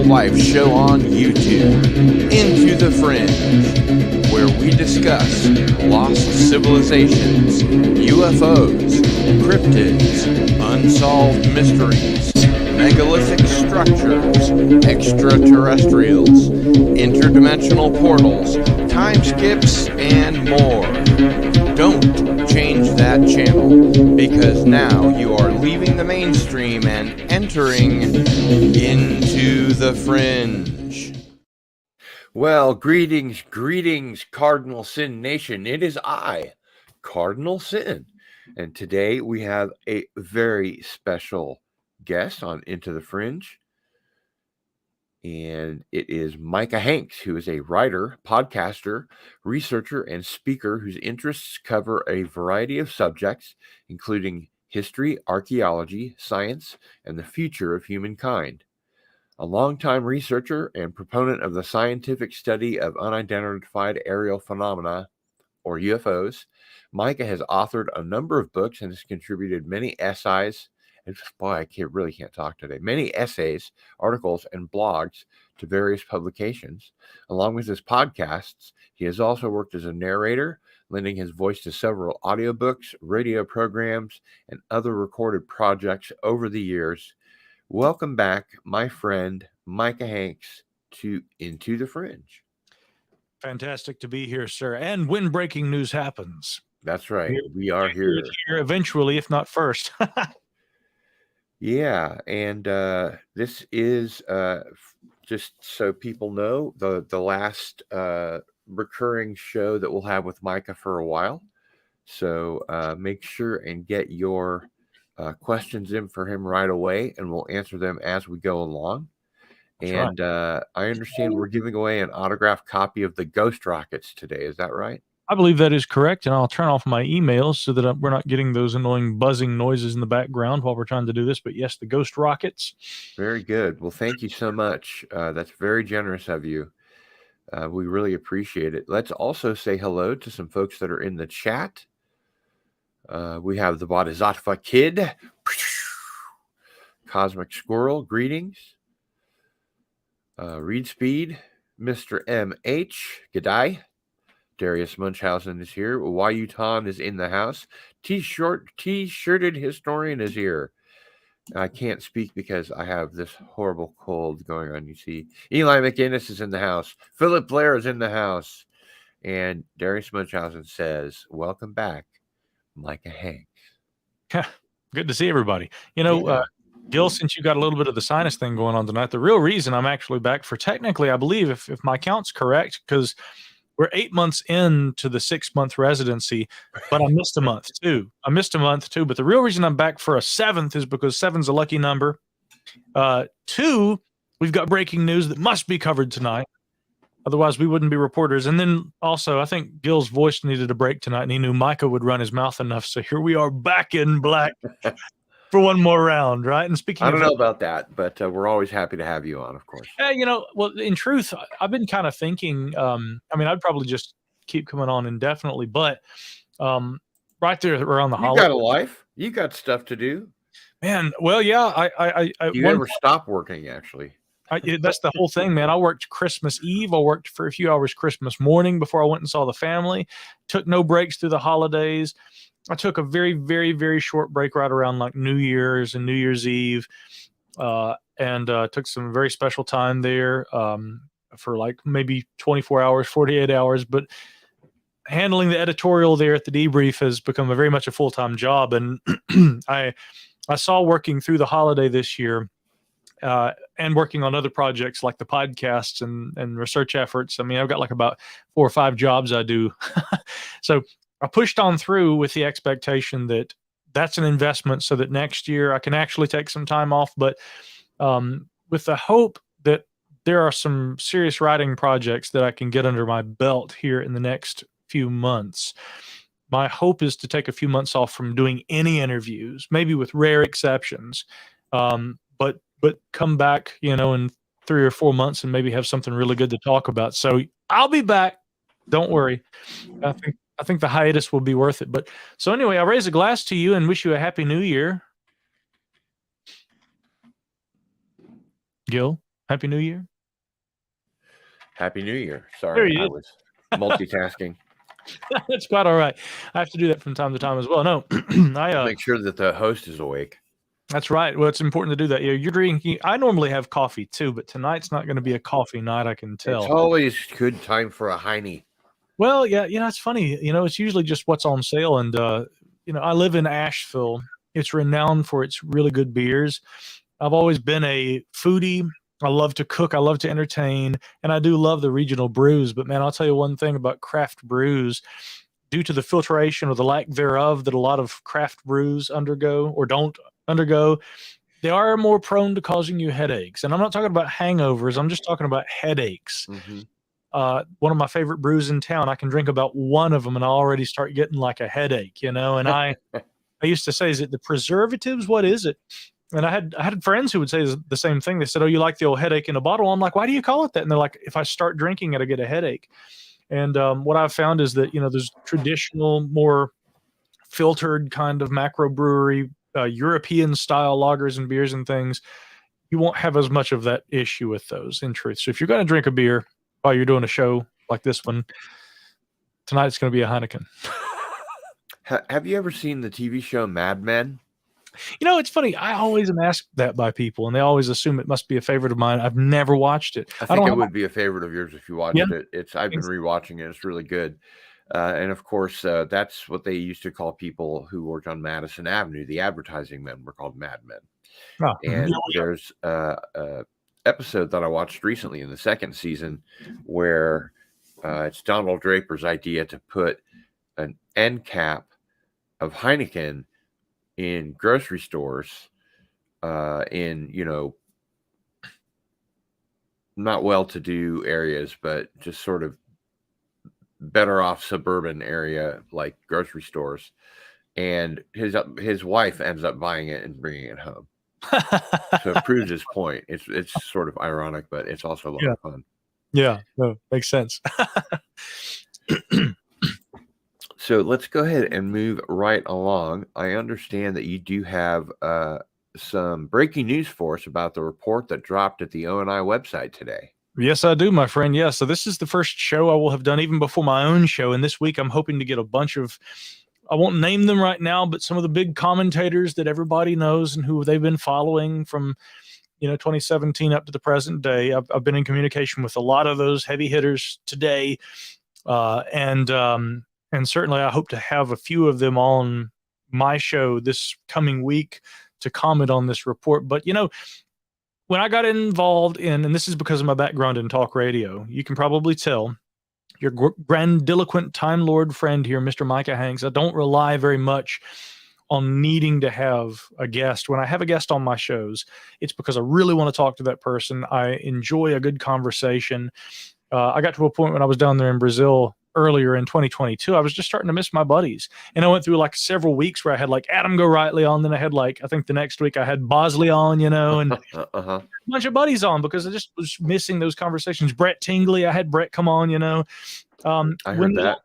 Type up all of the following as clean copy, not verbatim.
Live show on YouTube, Into the Fringe, where we discuss lost civilizations, UFOs, cryptids, unsolved mysteries, megalithic structures, extraterrestrials, interdimensional portals, time skips, and more. Don't change that channel, because now you are leaving the mainstream and entering into the fringe. Well, greetings, Cardinal Sin Nation. It is I, Cardinal Sin, and today we have a very special guest on Into the Fringe, and it is Micah Hanks, who is a writer, podcaster, researcher, and speaker whose interests cover a variety of subjects, including history, archaeology, science, and the future of humankind. A longtime researcher and proponent of the scientific study of unidentified aerial phenomena, or UFOs, Micah has authored a number of books and has contributed many essays. Boy, I really can't talk today. Many essays, articles, and blogs to various publications. Along with his podcasts, he has also worked as a narrator, lending his voice to several audiobooks, radio programs, and other recorded projects over the years. Welcome back, my friend Micah Hanks, to Into the Fringe. Fantastic to be here, sir. And when breaking news happens. That's right. We are here eventually, if not first. Yeah, and this is just so people know the last recurring show that we'll have with Micah for a while. So make sure and get your questions in for him right away, and we'll answer them as we go along. And I understand we're giving away an autographed copy of the Ghost Rockets today. Is that right? I believe that is correct, and I'll turn off my emails so that we're not getting those annoying buzzing noises in the background while we're trying to do this. But yes, the Ghost Rockets. Very good. Well, thank you so much. That's very generous of you. We really appreciate it. Let's also say hello to some folks that are in the chat. We have the Bodhisattva Kid, Cosmic Squirrel, greetings. Reed Speed, Mr. M.H., G'day. Darius Munchausen is here. Wayutan is in the house. T-shirted historian is here. I can't speak because I have this horrible cold going on, you see. Eli McInnes is in the house. Philip Blair is in the house. And Darius Munchausen says, welcome back, Micah Hanks. Good to see everybody. You know, Gil, since you got a little bit of the sinus thing going on tonight, the real reason I'm actually back for technically, I believe, if my count's correct, because we're 8 months into the 6-month residency, but I missed a month too. But the real reason I'm back for a 7th is because 7's a lucky number. 2, we've got breaking news that must be covered tonight. Otherwise, we wouldn't be reporters. And then also, I think Gil's voice needed a break tonight, and he knew Micah would run his mouth enough. So here we are back in black for one more round, right? And speaking I don't know about that, but we're always happy to have you on, of course. You know, well, in truth, I've been kind of thinking, I mean, I'd probably just keep coming on indefinitely, but right there around the holidays. You got a life. You got stuff to do. Man, well, yeah. Do you ever stop working, actually? That's the whole thing, man. I worked Christmas Eve. I worked for a few hours Christmas morning before I went and saw the family. Took no breaks through the holidays. I took a very, very, very short break right around like New Year's and New Year's Eve, and took some very special time there for like maybe 24 hours, 48 hours. But handling the editorial there at the Debrief has become very much a full-time job. And I saw working through the holiday this year and working on other projects like the podcasts and research efforts. I mean, I've got like about 4 or 5 jobs I do. So pushed on through with the expectation that that's an investment so that next year I can actually take some time off. But with the hope that there are some serious writing projects that I can get under my belt here in the next few months. My hope is to take a few months off from doing any interviews, maybe with rare exceptions, but come back, in 3 or 4 months and maybe have something really good to talk about. So I'll be back. Don't worry. I think the hiatus will be worth it. But so anyway, I raise a glass to you and wish you a happy new year. Gil, happy new year. Happy New Year. Sorry, I was multitasking. That's quite all right. I have to do that from time to time as well. No, make sure that the host is awake. That's right. Well, it's important to do that. You're drinking. I normally have coffee too, but tonight's not going to be a coffee night. I can tell. It's always good time for a Heine. Well, yeah, it's funny. It's usually just what's on sale, and I live in Asheville. It's renowned for its really good beers. I've always been a foodie. I love to cook. I love to entertain, and I do love the regional brews. But man, I'll tell you one thing about craft brews. Due to the filtration or the lack thereof that a lot of craft brews undergo or don't undergo, they are more prone to causing you headaches. And I'm not talking about hangovers. I'm just talking about headaches. Mm-hmm. One of my favorite brews in town, I can drink about one of them and I already start getting like a headache, and I used to say, is it the preservatives? What is it? And I had friends who would say the same thing. They said, oh, you like the old headache in a bottle? I'm like, why do you call it that? And they're like, if I start drinking it, I get a headache. And what I've found is that, there's traditional, more filtered kind of macro brewery, European style lagers and beers and things. You won't have as much of that issue with those, in truth. So if you're going to drink a beer while you're doing a show like this one, tonight it's going to be a Heineken. Have you ever seen the TV show Mad Men? It's funny. I always am asked that by people, and they always assume it must be a favorite of mine. I've never watched it. I think it would be a favorite of yours if you watched it. I've been rewatching it. It's really good. And of course, that's what they used to call people who worked on Madison Avenue. The advertising men were called Mad Men. Oh, and there's a episode that I watched recently in the second season where it's Donald Draper's idea to put an end cap of Heineken in grocery stores, in, not well-to-do areas, but just sort of better off suburban area like grocery stores. And his wife ends up buying it and bringing it home. So it proves his point. It's sort of ironic, but it's also a lot of fun. Yeah, no, makes sense. So let's go ahead and move right along. I understand that you do have some breaking news for us about the report that dropped at the ONI website today. Yes, I do, my friend. Yeah, so this is the first show I will have done even before my own show. And this week I'm hoping to get a bunch of, I won't name them right now, but some of the big commentators that everybody knows and who they've been following from 2017 up to the present day. I've been in communication with a lot of those heavy hitters today. And certainly I hope to have a few of them on my show this coming week to comment on this report. But, when I got involved in, and this is because of my background in talk radio, you can probably tell, your grandiloquent Time Lord friend here, Mr. Micah Hanks, I don't rely very much on needing to have a guest. When I have a guest on my shows, it's because I really want to talk to that person. I enjoy a good conversation. I got to a point when I was down there in Brazil earlier in 2022, I was just starting to miss my buddies. And I went through like several weeks where I had like Adam Go Rightly on. Then I had I think the next week I had Bosley on, and a bunch of buddies on because I just was missing those conversations. Brett Tingley, I had Brett come on, I heard that.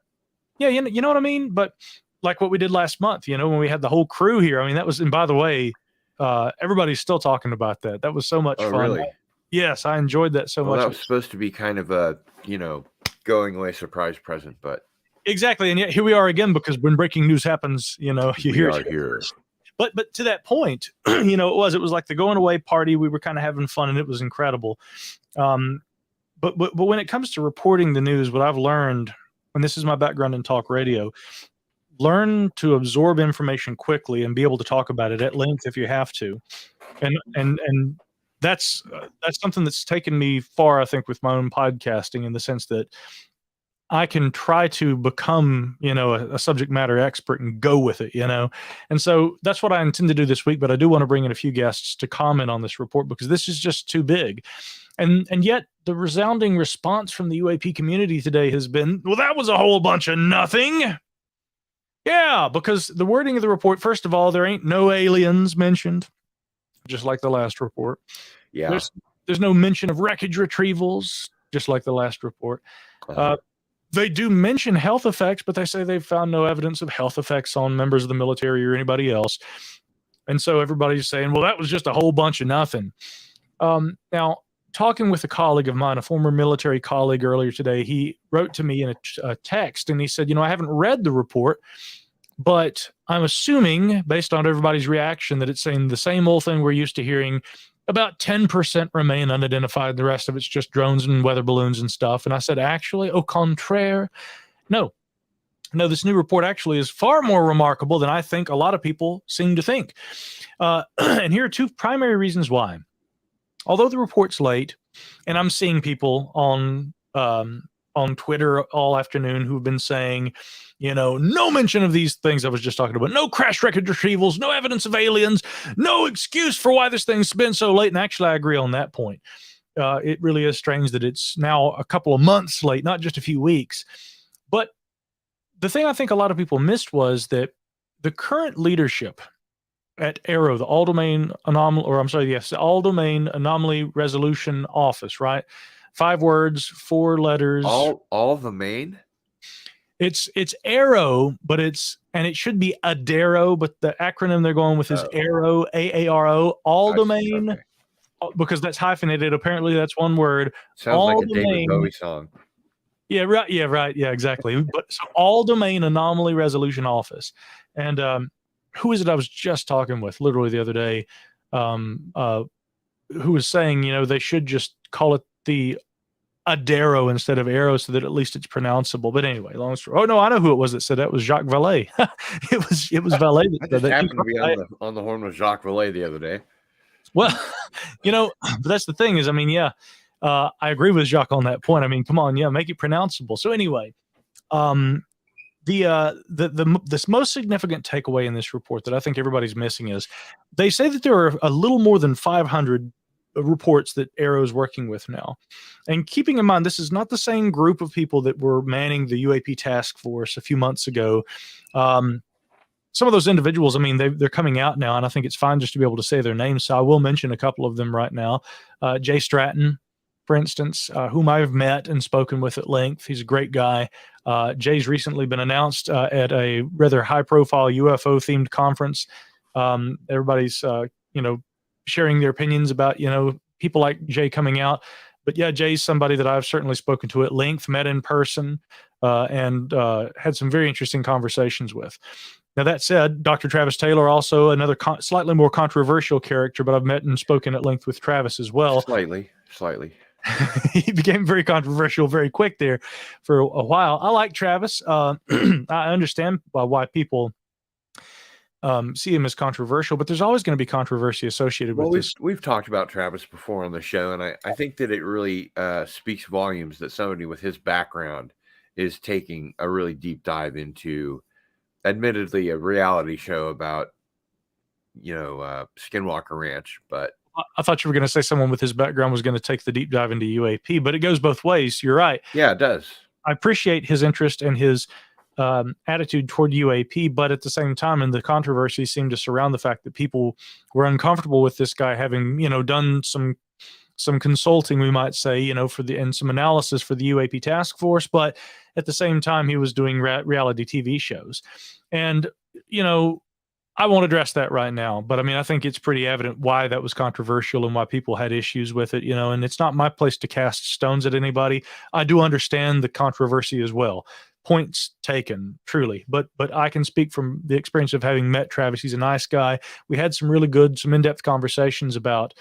Yeah, you know what I mean? But like what we did last month, when we had the whole crew here, I mean, that was, and by the way, everybody's still talking about that. That was so much fun. Really? Yes, I enjoyed that so much. That was supposed to be kind of a, going away surprise present, but exactly. And yet here we are again, because when breaking news happens, you hear it here. But to that point, it was like the going away party. We were kind of having fun and it was incredible. But when it comes to reporting the news, what I've learned, and this is my background in talk radio, learn to absorb information quickly and be able to talk about it at length if you have to. And that's something that's taken me far, I think, with my own podcasting, in the sense that I can try to become, a subject matter expert and go with it, And so that's what I intend to do this week, but I do want to bring in a few guests to comment on this report because this is just too big. And yet the resounding response from the UAP community today has been, well, that was a whole bunch of nothing. Yeah, because the wording of the report, first of all, there ain't no aliens mentioned, just like the last report. Yeah. There's no mention of wreckage retrievals, just like the last report. They do mention health effects, but they say they've found no evidence of health effects on members of the military or anybody else. And so everybody's saying, well, that was just a whole bunch of nothing. Now, talking with a colleague of mine, a former military colleague earlier today, he wrote to me in a text and he said, I haven't read the report, but I'm assuming based on everybody's reaction that it's saying the same old thing we're used to hearing. About 10% remain unidentified. The rest of it's just drones and weather balloons and stuff. And I said, actually, au contraire, no, this new report actually is far more remarkable than I think a lot of people seem to think. And here are two primary reasons why. Although the report's late, and I'm seeing people on Twitter all afternoon who've been saying, no mention of these things I was just talking about. No crash record retrievals, no evidence of aliens, no excuse for why this thing's been so late. And actually, I agree on that point. It really is strange that it's now a couple of months late, not just a few weeks. But the thing I think a lot of people missed was that the current leadership at AARO, the All Domain Anomaly Resolution Office, right? 5 words, 4 letters. All the main? It's AARO, but it should be ADARO, but the acronym they're going with is AARO, AARO, All Domain, okay. Because that's hyphenated. Apparently, that's one word. Sounds all like a David Bowie song. Yeah, right. Yeah, right. Yeah, exactly. But so All Domain Anomaly Resolution Office, and who is it? I was just talking with literally the other day, who was saying, they should just call it the ADARO instead of AARO so that at least it's pronounceable. But anyway, long story. Oh no, I know who it was that said that. It was Jacques Vallée. it was Vallée that said that. I happened to be on the horn with Jacques Vallée the other day. Well, but that's the thing is, I agree with Jacques on that point. Come on, make it pronounceable. So anyway, the most significant takeaway in this report that I think everybody's missing is they say that there are a little more than 500 reports that AARO is working with now. And keeping in mind, this is not the same group of people that were manning the UAP task force a few months ago. Some of those individuals, they're coming out now, and I think it's fine just to be able to say their names. So I will mention a couple of them right now. Jay Stratton, for instance, whom I've met and spoken with at length. He's a great guy. Jay's recently been announced at a rather high-profile UFO-themed conference. Everybody's, sharing their opinions about, people like Jay coming out. But yeah, Jay's somebody that I've certainly spoken to at length, met in person, and had some very interesting conversations with. Now, that said, Dr. Travis Taylor, also another slightly more controversial character, but I've met and spoken at length with Travis as well. Slightly. He became very controversial very quick there for a while. I like Travis. I understand why people see him as controversial, but there's always going to be controversy associated with this. We've talked about Travis before on the show, and I think that it really speaks volumes that somebody with his background is taking a really deep dive into, admittedly, a reality show about, Skinwalker Ranch, but I thought you were going to say someone with his background was going to take the deep dive into UAP, but it goes both ways. You're right. Yeah, it does. I appreciate his interest and his attitude toward UAP, but at the same time, and the controversy seemed to surround the fact that people were uncomfortable with this guy having, done some consulting, we might say, and some analysis for the UAP task force, but at the same time, he was doing reality TV shows. And, I won't address that right now, but I think it's pretty evident why that was controversial and why people had issues with it, and it's not my place to cast stones at anybody. I do understand the controversy as well. Points taken, truly. But I can speak from the experience of having met Travis. He's a nice guy. We had some really good, some in-depth conversations about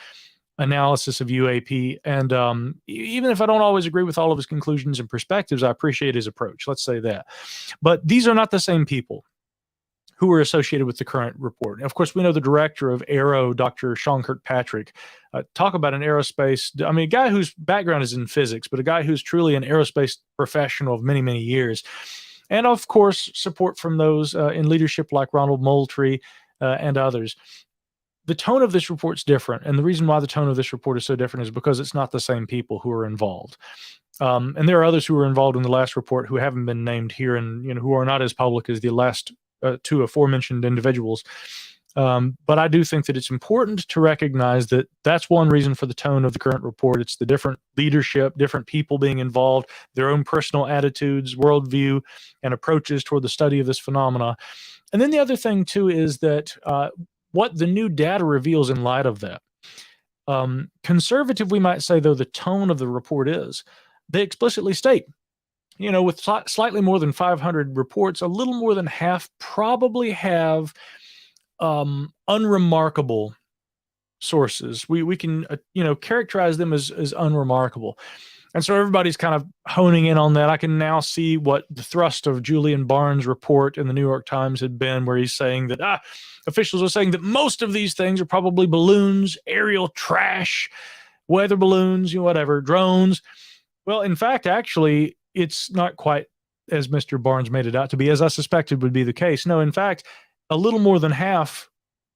analysis of UAP. And even if I don't always agree with all of his conclusions and perspectives, I appreciate his approach. Let's say that. But these are not the same people who were associated with the current report. And of course, we know the director of Aero, Dr. Sean Kirkpatrick. Talk about an aerospace, I mean, a guy whose background is in physics, but a guy who's truly an aerospace professional of many, many years. And of course, support from those in leadership like Ronald Moultrie and others. The tone of this report's different. And the reason why the tone of this report is so different is because it's not the same people who are involved. And there are others who were involved in the last report who haven't been named here and who are not as public as the last two aforementioned individuals. But I do think that it's important to recognize that that's one reason for the tone of the current report. It's the different leadership, different people being involved, their own personal attitudes, worldview, and approaches toward the study of this phenomena. And then the other thing, too, is that what the new data reveals in light of that. Conservative, we might say, though, the tone of the report is. They explicitly state, with slightly more than 500 reports, a little more than half probably have unremarkable sources. We can characterize them as unremarkable. And so everybody's kind of honing in on that. I can now see what the thrust of Julian Barnes' report in the New York Times had been, where he's saying that officials are saying that most of these things are probably balloons, aerial trash, weather balloons, whatever, drones. Well, in fact, actually, it's not quite as Mr. Barnes made it out to be, as I suspected would be the case. No, in fact, a little more than half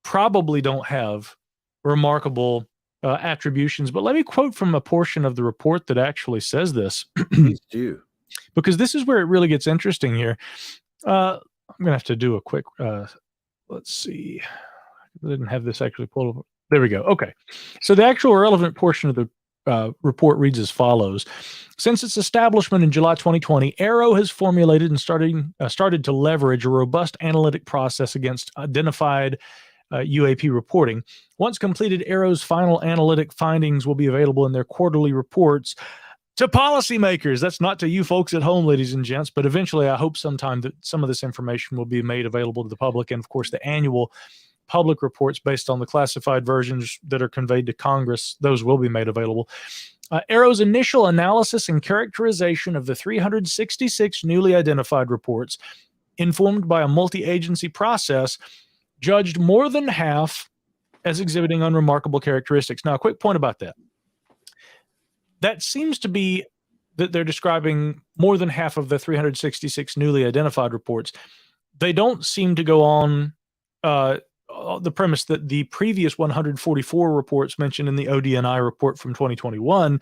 probably don't have remarkable attributions. But let me quote from a portion of the report that actually says this. Please do. Because this is where it really gets interesting here. I'm going to have to do a quick, let's see. I didn't have this actually pulled up. There we go. Okay. So the actual relevant portion of the report reads as follows. Since its establishment in July 2020, Aero has formulated and started to leverage a robust analytic process against identified UAP reporting. Once completed, Aero's final analytic findings will be available in their quarterly reports to policymakers. That's not to you folks at home, ladies and gents, but eventually I hope sometime that some of this information will be made available to the public. And of course, the annual public reports based on the classified versions that are conveyed to Congress, those will be made available. Aero's initial analysis and characterization of the 366 newly identified reports, informed by a multi-agency process, judged more than half as exhibiting unremarkable characteristics. Now, a quick point about that. That seems to be that they're describing more than half of the 366 newly identified reports. They don't seem to go on the premise that the previous 144 reports mentioned in the ODNI report from 2021,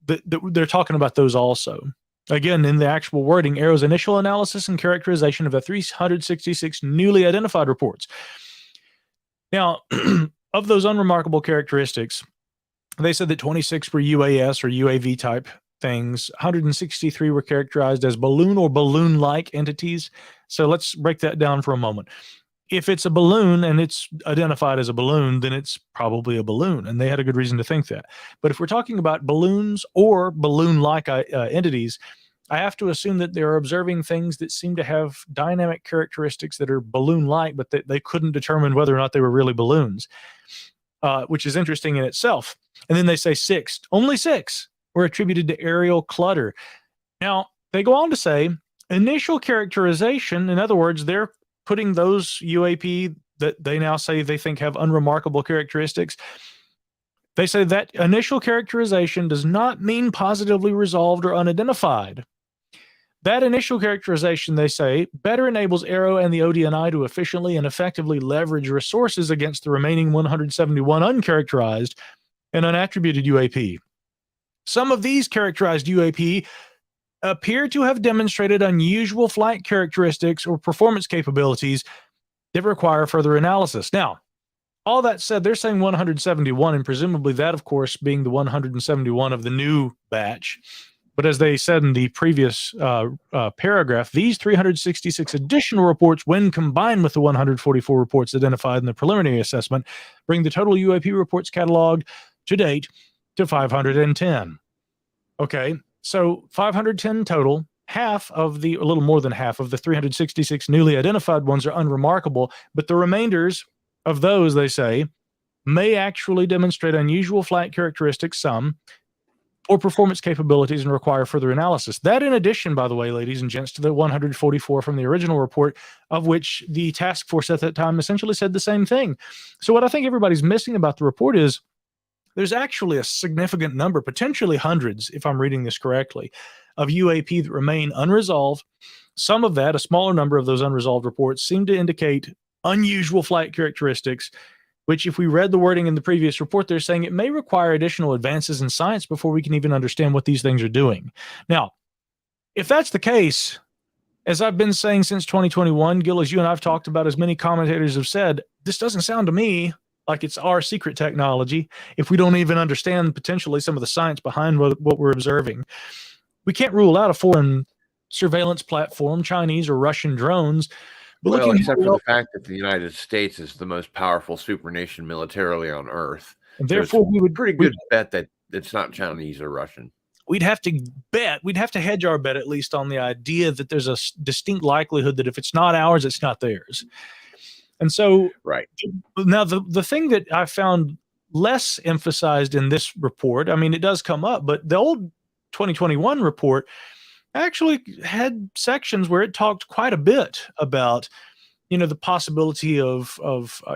that they're talking about those also. Again, in the actual wording, Aero's initial analysis and characterization of the 366 newly identified reports. Now, of those unremarkable characteristics, they said that 26 were UAS or UAV type things. 163 were characterized as balloon or balloon-like entities. So let's break that down for a moment. If it's a balloon and it's identified as a balloon, then it's probably a balloon. And they had a good reason to think that. But if we're talking about balloons or balloon-like entities, I have to assume that they're observing things that seem to have dynamic characteristics that are balloon-like, but they couldn't determine whether or not they were really balloons, which is interesting in itself. And then they say only six were attributed to aerial clutter. Now, they go on to say, initial characterization, in other words, they're putting those UAP that they now say they think have unremarkable characteristics. They say that initial characterization does not mean positively resolved or unidentified. That initial characterization, they say, better enables Aero and the ODNI to efficiently and effectively leverage resources against the remaining 171 uncharacterized and unattributed UAP. Some of these characterized UAP appear to have demonstrated unusual flight characteristics or performance capabilities that require further analysis. Now, all that said, they're saying 171, and presumably that, of course, being the 171 of the new batch. But as they said in the previous paragraph, these 366 additional reports, when combined with the 144 reports identified in the preliminary assessment, bring the total UAP reports cataloged to date to 510. Okay, so 510 total. A little more than half of the 366 newly identified ones are unremarkable, but the remainders of those, they say, may actually demonstrate unusual flight characteristics, some, poor performance capabilities and require further analysis. That in addition, by the way, ladies and gents, to the 144 from the original report, of which the task force at that time essentially said the same thing. So what I think everybody's missing about the report is there's actually a significant number, potentially hundreds, if I'm reading this correctly, of UAP that remain unresolved. Some of that, a smaller number of those unresolved reports, seem to indicate unusual flight characteristics, which if we read the wording in the previous report, they're saying it may require additional advances in science before we can even understand what these things are doing. Now, if that's the case, as I've been saying since 2021, Gil, as you and I've talked about, as many commentators have said, this doesn't sound to me like it's our secret technology if we don't even understand potentially some of the science behind what we're observing. We can't rule out a foreign surveillance platform, Chinese or Russian drones. But well, except for the fact that the United States is the most powerful supernation militarily on Earth. And therefore, we would pretty good bet that it's not Chinese or Russian. We'd have to hedge our bet at least on the idea that there's a distinct likelihood that if it's not ours, it's not theirs. And so, right now, the thing that I found less emphasized in this report, I mean, it does come up, but the old 2021 report actually had sections where it talked quite a bit about, the possibility of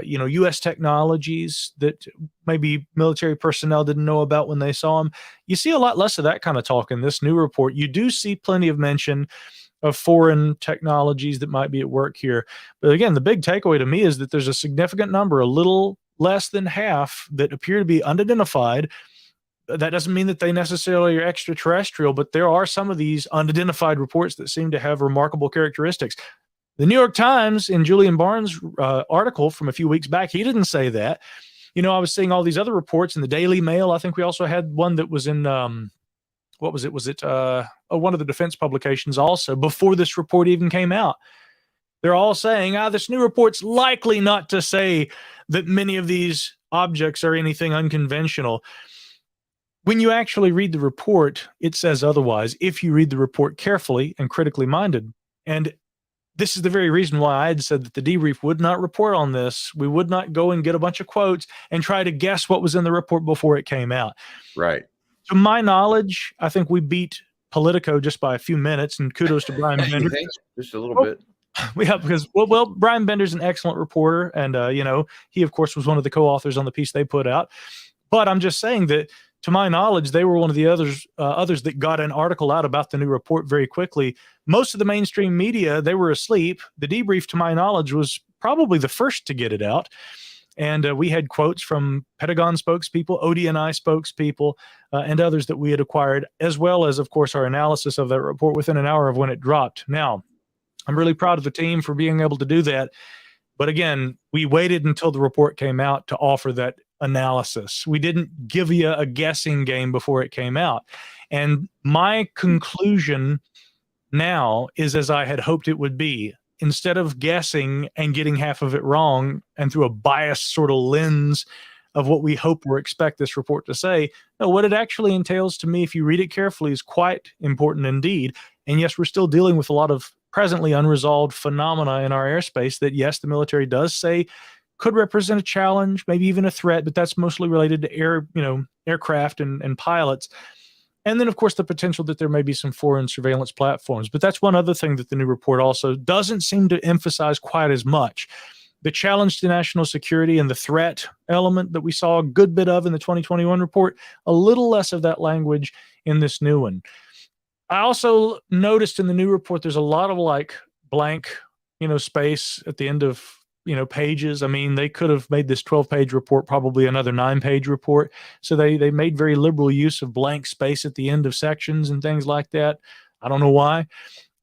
U.S. technologies that maybe military personnel didn't know about when they saw them. You see a lot less of that kind of talk in this new report. You do see plenty of mention of foreign technologies that might be at work here. But again, the big takeaway to me is that there's a significant number, a little less than half, that appear to be unidentified. That doesn't mean that they necessarily are extraterrestrial, but there are some of these unidentified reports that seem to have remarkable characteristics. The New York Times, in Julian Barnes' article from a few weeks back, he didn't say that. I was seeing all these other reports in the Daily Mail. I think we also had one that was in, what was it? Was it one of the defense publications also, before this report even came out? They're all saying, this new report's likely not to say that many of these objects are anything unconventional. When you actually read the report, it says otherwise, if you read the report carefully and critically minded. And this is the very reason why I had said that the debrief would not report on this. We would not go and get a bunch of quotes and try to guess what was in the report before it came out. Right. To my knowledge, I think we beat Politico just by a few minutes, and kudos to Brian Bender. Just a little bit. Yeah, because Brian Bender's an excellent reporter, and he of course was one of the co-authors on the piece they put out. But I'm just saying that, to my knowledge, they were one of the others that got an article out about the new report very quickly. Most of the mainstream media, they were asleep. The debrief, to my knowledge, was probably the first to get it out. And we had quotes from Pentagon spokespeople, ODNI spokespeople, and others that we had acquired, as well as, of course, our analysis of that report within an hour of when it dropped. Now, I'm really proud of the team for being able to do that. But again, we waited until the report came out to offer that analysis. We didn't give you a guessing game before it came out. And my conclusion now is as I had hoped it would be. Instead of guessing and getting half of it wrong and through a biased sort of lens of what we hope or expect this report to say, no, what it actually entails to me, if you read it carefully, is quite important indeed. And yes, we're still dealing with a lot of presently unresolved phenomena in our airspace that, yes, the military does say could represent a challenge, maybe even a threat, but that's mostly related to aircraft and pilots. And then, of course, the potential that there may be some foreign surveillance platforms. But that's one other thing that the new report also doesn't seem to emphasize quite as much. The challenge to national security and the threat element that we saw a good bit of in the 2021 report, a little less of that language in this new one. I also noticed in the new report there's a lot of blank, space at the end of pages. I mean, they could have made this 12-page report probably another 9-page report. So they made very liberal use of blank space at the end of sections and things like that. I don't know why.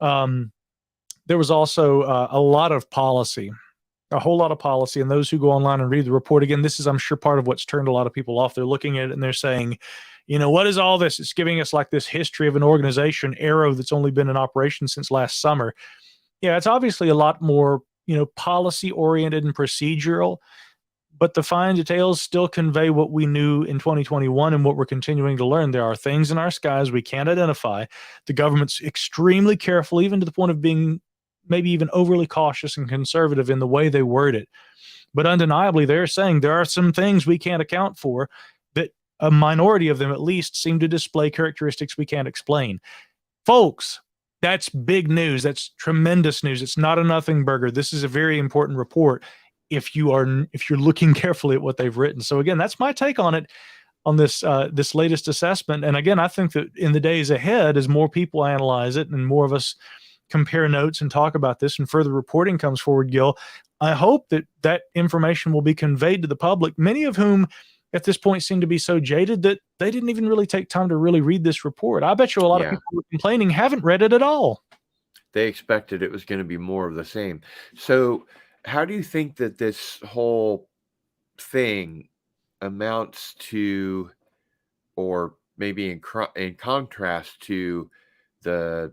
There was also a lot of policy, a whole lot of policy. And those who go online and read the report, again, this is, I'm sure, part of what's turned a lot of people off. They're looking at it and they're saying, what is all this? It's giving us like this history of an organization, Arrow, that's only been in operation since last summer. Yeah, it's obviously a lot more policy-oriented and procedural, but the fine details still convey what we knew in 2021 and what we're continuing to learn. There are things in our skies we can't identify. The government's extremely careful, even to the point of being maybe even overly cautious and conservative in the way they word it. But undeniably, they're saying there are some things we can't account for that a minority of them at least seem to display characteristics we can't explain. Folks, that's big news. That's tremendous news. It's not a nothing burger. This is a very important report if you're looking carefully at what they've written. So again, that's my take on it, on this latest assessment. And again, I think that in the days ahead, as more people analyze it and more of us compare notes and talk about this and further reporting comes forward, Gil, I hope that that information will be conveyed to the public, many of whom at this point seem to be so jaded that they didn't even really take time to really read this report. I bet you a lot of people who are complaining haven't read it at all. They expected it was going to be more of the same. So how do you think that this whole thing amounts to, or maybe in contrast to, the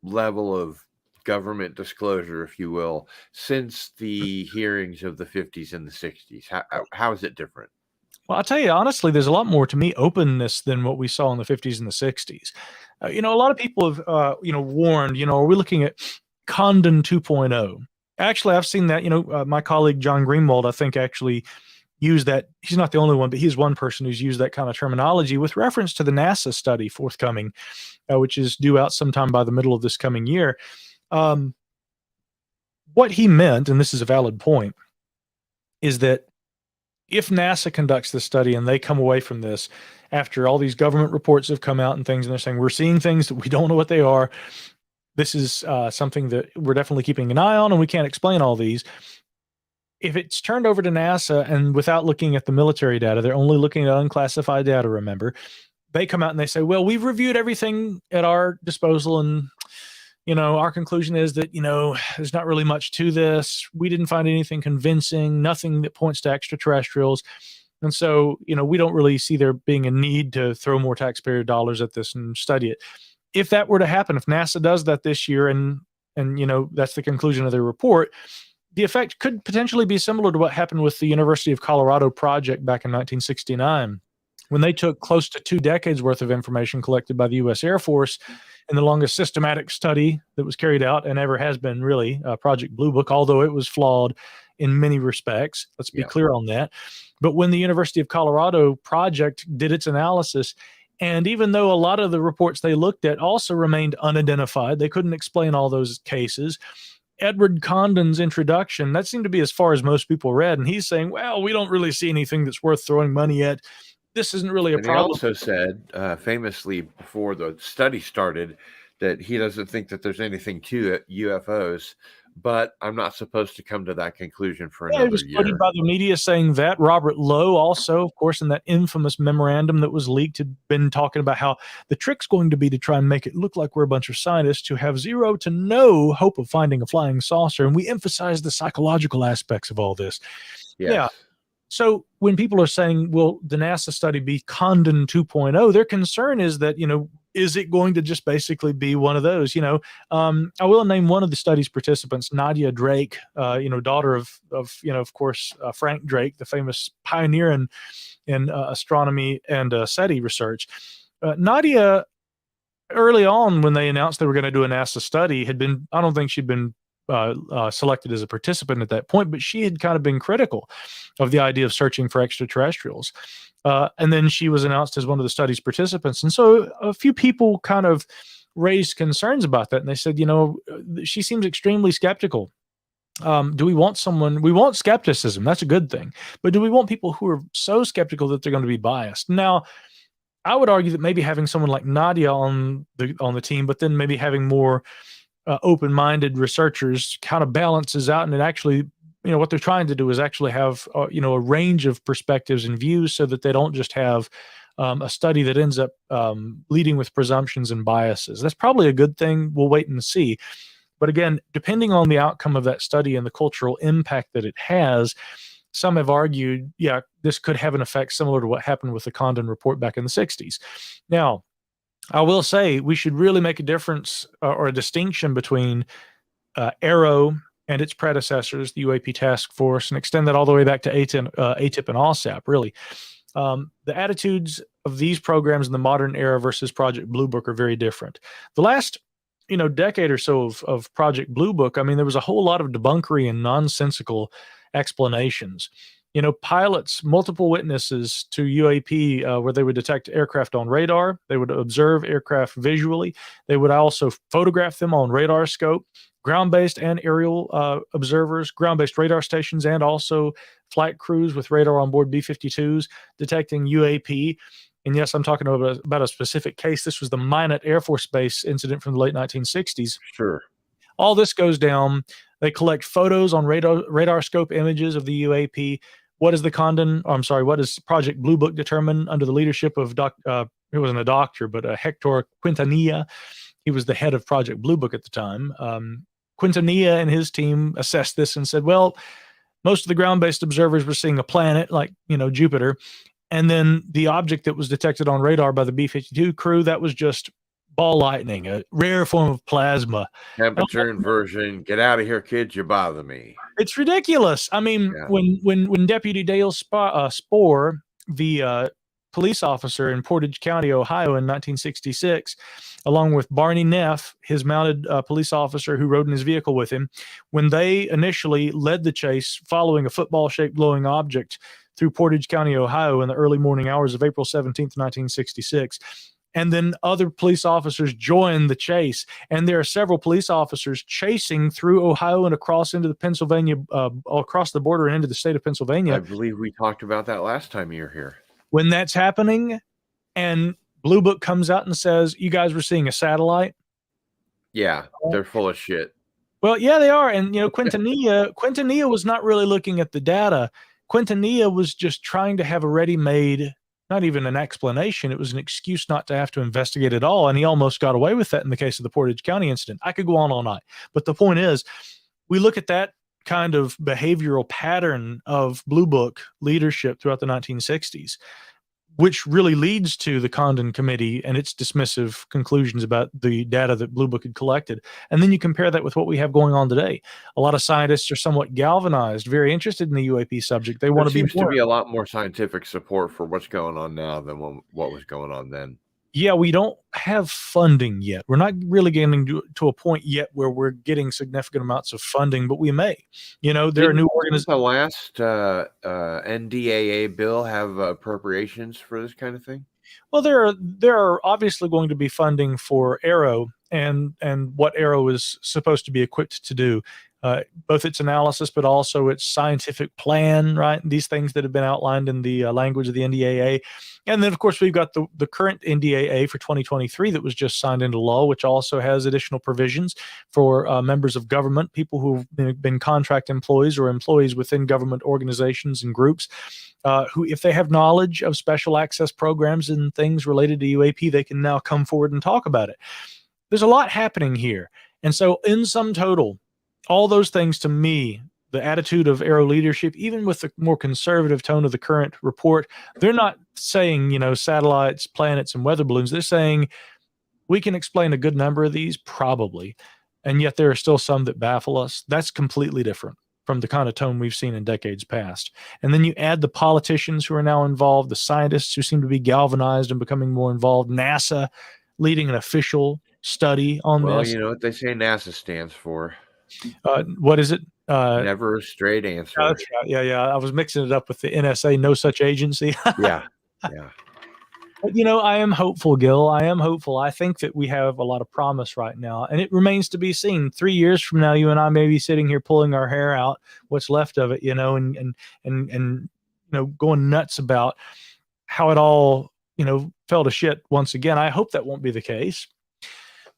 level of government disclosure, if you will, since the hearings of the 50s and the 60s? How is it different? Well, I'll tell you honestly, there's a lot more, to me, openness than what we saw in the 50s and the 60s. A lot of people have, warned, are we looking at Condon 2.0? Actually, I've seen that, my colleague John Greenwald, I think, actually used that. He's not the only one, but he's one person who's used that kind of terminology with reference to the NASA study forthcoming, which is due out sometime by the middle of this coming year. What he meant, and this is a valid point, is that if NASA conducts this study and they come away from this after all these government reports have come out and things, and they're saying, we're seeing things that we don't know what they are, this is something that we're definitely keeping an eye on, and we can't explain all these. If it's turned over to NASA and without looking at the military data, they're only looking at unclassified data, remember, they come out and they say, well, we've reviewed everything at our disposal, and our conclusion is that, there's not really much to this. We didn't find anything convincing, nothing that points to extraterrestrials. And so, we don't really see there being a need to throw more taxpayer dollars at this and study it. If that were to happen, if NASA does that this year and that's the conclusion of their report, the effect could potentially be similar to what happened with the University of Colorado project back in 1969, when they took close to 2 decades worth of information collected by the U.S. Air Force in the longest systematic study that was carried out and ever has been, really, Project Blue Book, although it was flawed in many respects. Let's be clear on that. But when the University of Colorado project did its analysis, and even though a lot of the reports they looked at also remained unidentified, they couldn't explain all those cases, Edward Condon's introduction, that seemed to be as far as most people read. And he's saying, well, we don't really see anything that's worth throwing money at. This isn't really a problem. He also said, famously, before the study started, that he doesn't think that there's anything to UFOs, but I'm not supposed to come to that conclusion for another year. He was quoted by the media saying that. Robert Lowe also, of course, in that infamous memorandum that was leaked, had been talking about how the trick's going to be to try and make it look like we're a bunch of scientists who have zero to no hope of finding a flying saucer. And we emphasize the psychological aspects of all this. Yes. Yeah. So when people are saying, will the NASA study be Condon 2.0, their concern is that, is it going to just basically be one of those? I will name one of the study's participants, Nadia Drake, daughter of course, Frank Drake, the famous pioneer in astronomy and SETI research. Nadia, early on when they announced they were going to do a NASA study, I don't think she'd been selected as a participant at that point, but she had kind of been critical of the idea of searching for extraterrestrials. And then she was announced as one of the study's participants. And so a few people kind of raised concerns about that. And they said, she seems extremely skeptical. Do we want we want skepticism. That's a good thing. But do we want people who are so skeptical that they're going to be biased? Now, I would argue that maybe having someone like Nadia on the team, but then maybe having more open-minded researchers kind of balances out, and it actually, what they're trying to do is actually have, a range of perspectives and views, so that they don't just have a study that ends up leading with presumptions and biases. That's probably a good thing. We'll wait and see. But again, depending on the outcome of that study and the cultural impact that it has, some have argued, this could have an effect similar to what happened with the Condon report back in the 60s. Now, I will say we should really make a difference or a distinction between AARO and its predecessors, the UAP Task Force, and extend that all the way back to ATIP and OSAP, really. The attitudes of these programs in the modern era versus Project Blue Book are very different. The last decade or so of Project Blue Book, there was a whole lot of debunkery and nonsensical explanations. Pilots, multiple witnesses to UAP where they would detect aircraft on radar. They would observe aircraft visually. They would also photograph them on radar scope. Ground-based and aerial observers, ground-based radar stations, and also flight crews with radar on board B-52s detecting UAP. And yes, I'm talking about a specific case. This was the Minot Air Force Base incident from the late 1960s. Sure. All this goes down. They collect photos on radar scope images of the UAP. What does Project Blue Book determine under the leadership of he wasn't a doctor, but Hector Quintanilla? He was the head of Project Blue Book at the time. Quintanilla and his team assessed this and said, well, most of the ground-based observers were seeing a planet like, Jupiter. And then the object that was detected on radar by the B-52 crew, that was just ball lightning, a rare form of plasma. Temperature inversion. Get out of here, kids. You bother me. It's ridiculous. I mean, when Deputy Dale Spohr, the police officer in Portage County, Ohio in 1966, along with Barney Neff, his mounted police officer who rode in his vehicle with him, when they initially led the chase following a football-shaped glowing object through Portage County, Ohio in the early morning hours of April 17th, 1966. And then other police officers joined the chase. And there are several police officers chasing through Ohio and across into the Pennsylvania, across the border and into the state of Pennsylvania. I believe we talked about that last time you were here. When that's happening and Blue Book comes out and says, you guys were seeing a satellite. Yeah, they're full of shit. Well, yeah, they are. And, Quintanilla was not really looking at the data. Quintanilla was just trying to have a ready-made, not even an explanation. It was an excuse not to have to investigate at all. And he almost got away with that in the case of the Portage County incident. I could go on all night. But the point is, we look at that kind of behavioral pattern of Blue Book leadership throughout the 1960s, which really leads to the Condon Committee and its dismissive conclusions about the data that Blue Book had collected. And then you compare that with what we have going on today. A lot of scientists are somewhat galvanized, very interested in the UAP subject. They want to be more. There seems to be a lot more scientific support for what's going on now than what was going on then. Yeah, we don't have funding yet. We're not really getting to a point yet where we're getting significant amounts of funding, but we may. There are new organizations. The last NDAA bill have appropriations for this kind of thing? Well, there are obviously going to be funding for Aero and what Aero is supposed to be equipped to do. Both its analysis, but also its scientific plan, right? These things that have been outlined in the language of the NDAA. And then, of course, we've got the current NDAA for 2023 that was just signed into law, which also has additional provisions for members of government, people who've been contract employees or employees within government organizations and groups, who, if they have knowledge of special access programs and things related to UAP, they can now come forward and talk about it. There's a lot happening here. And so in sum total, all those things, to me, the attitude of Aero leadership, even with the more conservative tone of the current report, they're not saying, satellites, planets, and weather balloons. They're saying we can explain a good number of these, probably, and yet there are still some that baffle us. That's completely different from the kind of tone we've seen in decades past. And then you add the politicians who are now involved, the scientists who seem to be galvanized and becoming more involved, NASA leading an official study on this. Well, you know what they say NASA stands for. What is it? Never a straight answer. That's right. Yeah. I was mixing it up with the NSA, no such agency. Yeah. But, I am hopeful, Gil. I am hopeful. I think that we have a lot of promise right now, and it remains to be seen. 3 years from now, you and I may be sitting here pulling our hair out, what's left of it, and going nuts about how it all, fell to shit once again. I hope that won't be the case.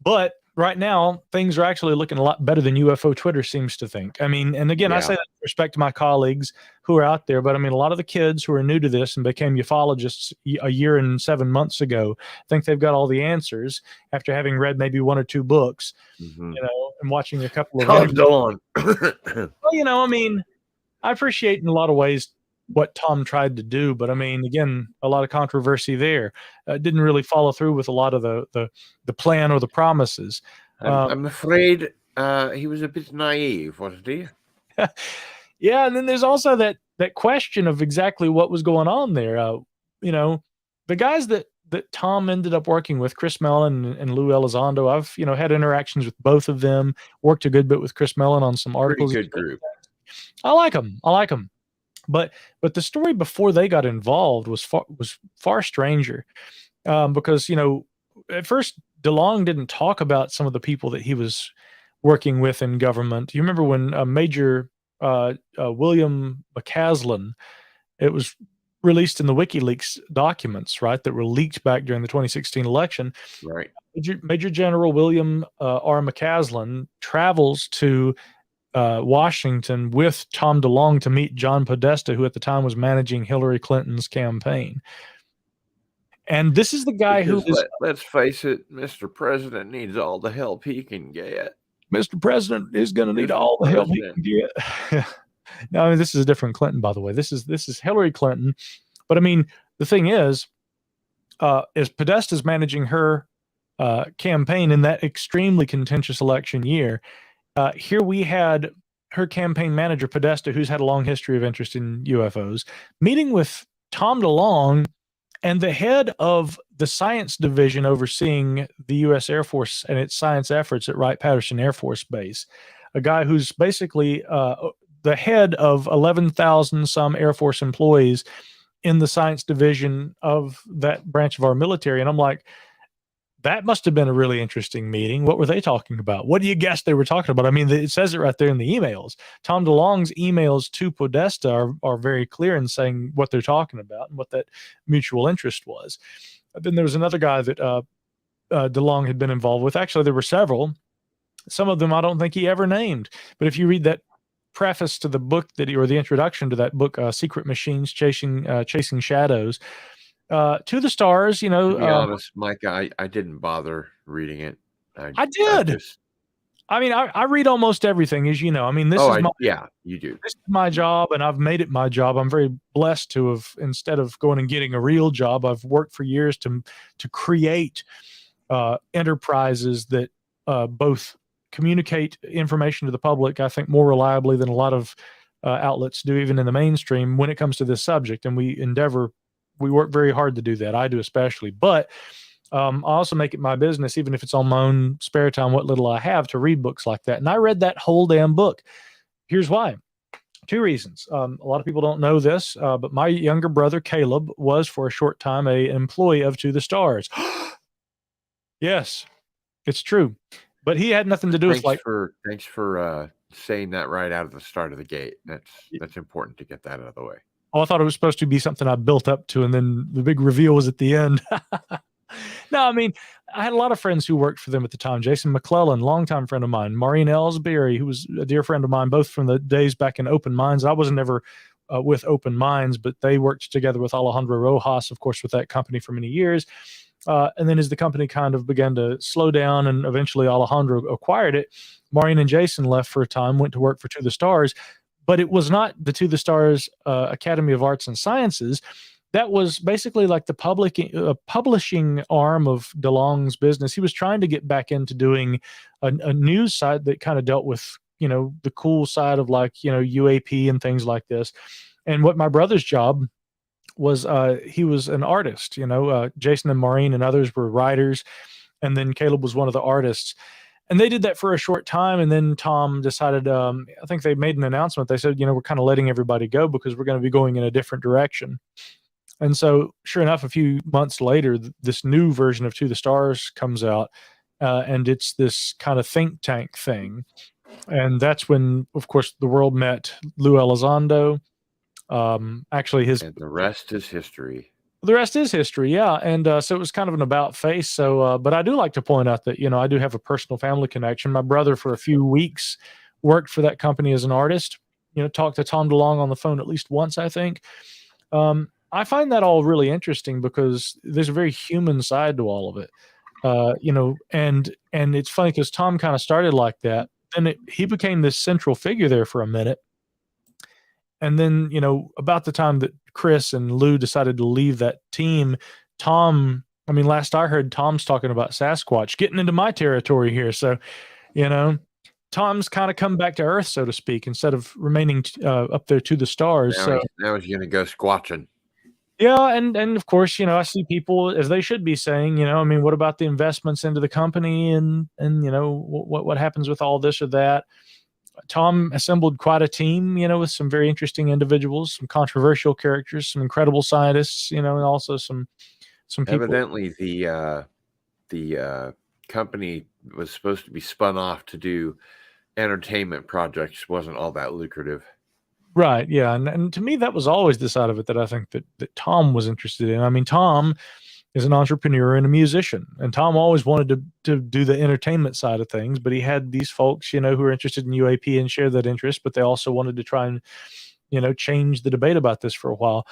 But right now, things are actually looking a lot better than UFO Twitter seems to think. I mean, and again, I say that with respect to my colleagues who are out there, but I mean, a lot of the kids who are new to this and became ufologists a year and 7 months ago think they've got all the answers after having read maybe one or two books, and watching a couple of Well, I mean, I appreciate in a lot of ways what Tom tried to do, but I mean, again, a lot of controversy there. Didn't really follow through with a lot of the plan or the promises. I'm afraid he was a bit naive, wasn't he? Yeah, and then there's also that question of exactly what was going on there. The guys that Tom ended up working with, Chris Mellon and Lou Elizondo, I've had interactions with both of them. Worked a good bit with Chris Mellon on some articles. Pretty good group. I like them. But the story before they got involved was far stranger, because at first DeLong didn't talk about some of the people that he was working with in government. You remember when Major William McCaslin, it was released in the WikiLeaks documents, right, that were leaked back during the 2016 election. Right. Major General William R. McCaslin travels to Washington with Tom DeLonge to meet John Podesta, who at the time was managing Hillary Clinton's campaign. And this is the guy who Because is let's face it, Mr. President needs all the help he can get. Mr. President is going to need Mr. all the help he President. can get. No, I mean, this is a different Clinton, by the way. This is Hillary Clinton. But I mean, the thing is Podesta's managing her campaign in that extremely contentious election year. Here we had her campaign manager, Podesta, who's had a long history of interest in UFOs, meeting with Tom DeLonge and the head of the science division overseeing the U.S. Air Force and its science efforts at Wright-Patterson Air Force Base, a guy who's basically the head of 11,000 some Air Force employees in the science division of that branch of our military. And I'm like, that must have been a really interesting meeting. What were they talking about? What do you guess they were talking about? I mean, it says it right there in the emails. Tom DeLonge's emails to Podesta are very clear in saying what they're talking about and what that mutual interest was. Then there was another guy that DeLonge had been involved with. Actually, there were several. Some of them I don't think he ever named. But if you read that preface to the book or the introduction to that book, Secret Machines Chasing Shadows, To the Stars, To be honest, Mike, I didn't bother reading it. I did. I mean, I read almost everything, as you know. I mean, you do. This is my job, and I've made it my job. I'm very blessed to have, instead of going and getting a real job, I've worked for years to create enterprises that both communicate information to the public, I think, more reliably than a lot of outlets do, even in the mainstream, when it comes to this subject. And we work very hard to do that. I do especially. But I also make it my business, even if it's on my own spare time, what little I have, to read books like that. And I read that whole damn book. Here's why. Two reasons. A lot of people don't know this, but my younger brother, Caleb, was for a short time an employee of To the Stars. Yes, it's true. But he had nothing to do with Thanks for saying that right out of the start of the gate. That's important to get that out of the way. Oh, I thought it was supposed to be something I built up to, and then the big reveal was at the end. No, I mean, I had a lot of friends who worked for them at the time. Jason McClellan, longtime friend of mine. Maureen Ellsbury, who was a dear friend of mine, both from the days back in Open Minds. I wasn't ever with Open Minds, but they worked together with Alejandro Rojas, of course, with that company for many years. And then as the company kind of began to slow down and eventually Alejandro acquired it, Maureen and Jason left for a time, went to work for To the Stars. But it was not the To the Stars Academy of Arts and Sciences. That was basically like the publishing arm of DeLonge's business. He was trying to get back into doing a news site that kind of dealt with, the cool side of UAP and things like this. And what my brother's job was, he was an artist. Jason and Maureen and others were writers, and then Caleb was one of the artists. And they did that for a short time, and then Tom decided, I think they made an announcement. They said, we're kind of letting everybody go because we're going to be going in a different direction. And so, sure enough, a few months later, this new version of To the Stars comes out, and it's this kind of think tank thing. And that's when, of course, the world met Lou Elizondo. Actually, and the rest is history. The rest is history, yeah. And so it was kind of an about face. So, but I do like to point out that, I do have a personal family connection. My brother, for a few weeks, worked for that company as an artist, talked to Tom DeLonge on the phone at least once, I think. I find that all really interesting because there's a very human side to all of it. And it's funny because Tom kind of started like that. And he became this central figure there for a minute. And then, about the time that Chris and Lou decided to leave that team, last I heard, Tom's talking about Sasquatch, getting into my territory here. So, Tom's kind of come back to earth, so to speak, instead of remaining up there To the Stars. Now he's going to go squatching. Yeah, and of course, I see people, as they should be saying, what about the investments into the company and what happens with all this or that? Tom assembled quite a team, with some very interesting individuals, some controversial characters, some incredible scientists, and also some people. Evidently, the company was supposed to be spun off to do entertainment projects. Wasn't all that lucrative. Right. Yeah. And to me, that was always the side of it that I think that Tom was interested in. I mean, Tom is an entrepreneur and a musician, and Tom always wanted to do the entertainment side of things, but he had these folks, who are interested in UAP and share that interest, but they also wanted to try and, change the debate about this for a while.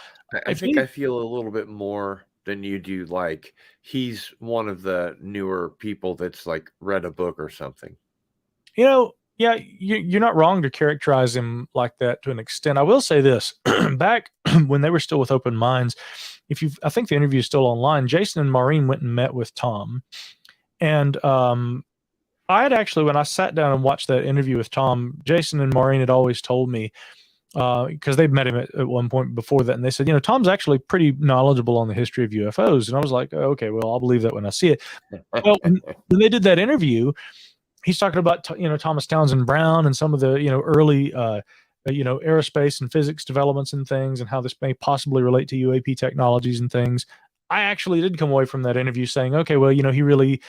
I think I feel a little bit more than you do. Like he's one of the newer people that's like read a book or something. Yeah, you're not wrong to characterize him like that to an extent. I will say this: back when they were still with Open Minds, I think the interview is still online. Jason and Maureen went and met with Tom, and I had actually, when I sat down and watched that interview with Tom, Jason and Maureen had always told me, because they'd met him at one point before that, and they said, Tom's actually pretty knowledgeable on the history of UFOs, and I was like, oh, okay, well, I'll believe that when I see it. Well, when they did that interview, he's talking about Thomas Townsend Brown and some of the early aerospace and physics developments and things, and how this may possibly relate to UAP technologies and things. I actually did come away from that interview saying, okay, well, he really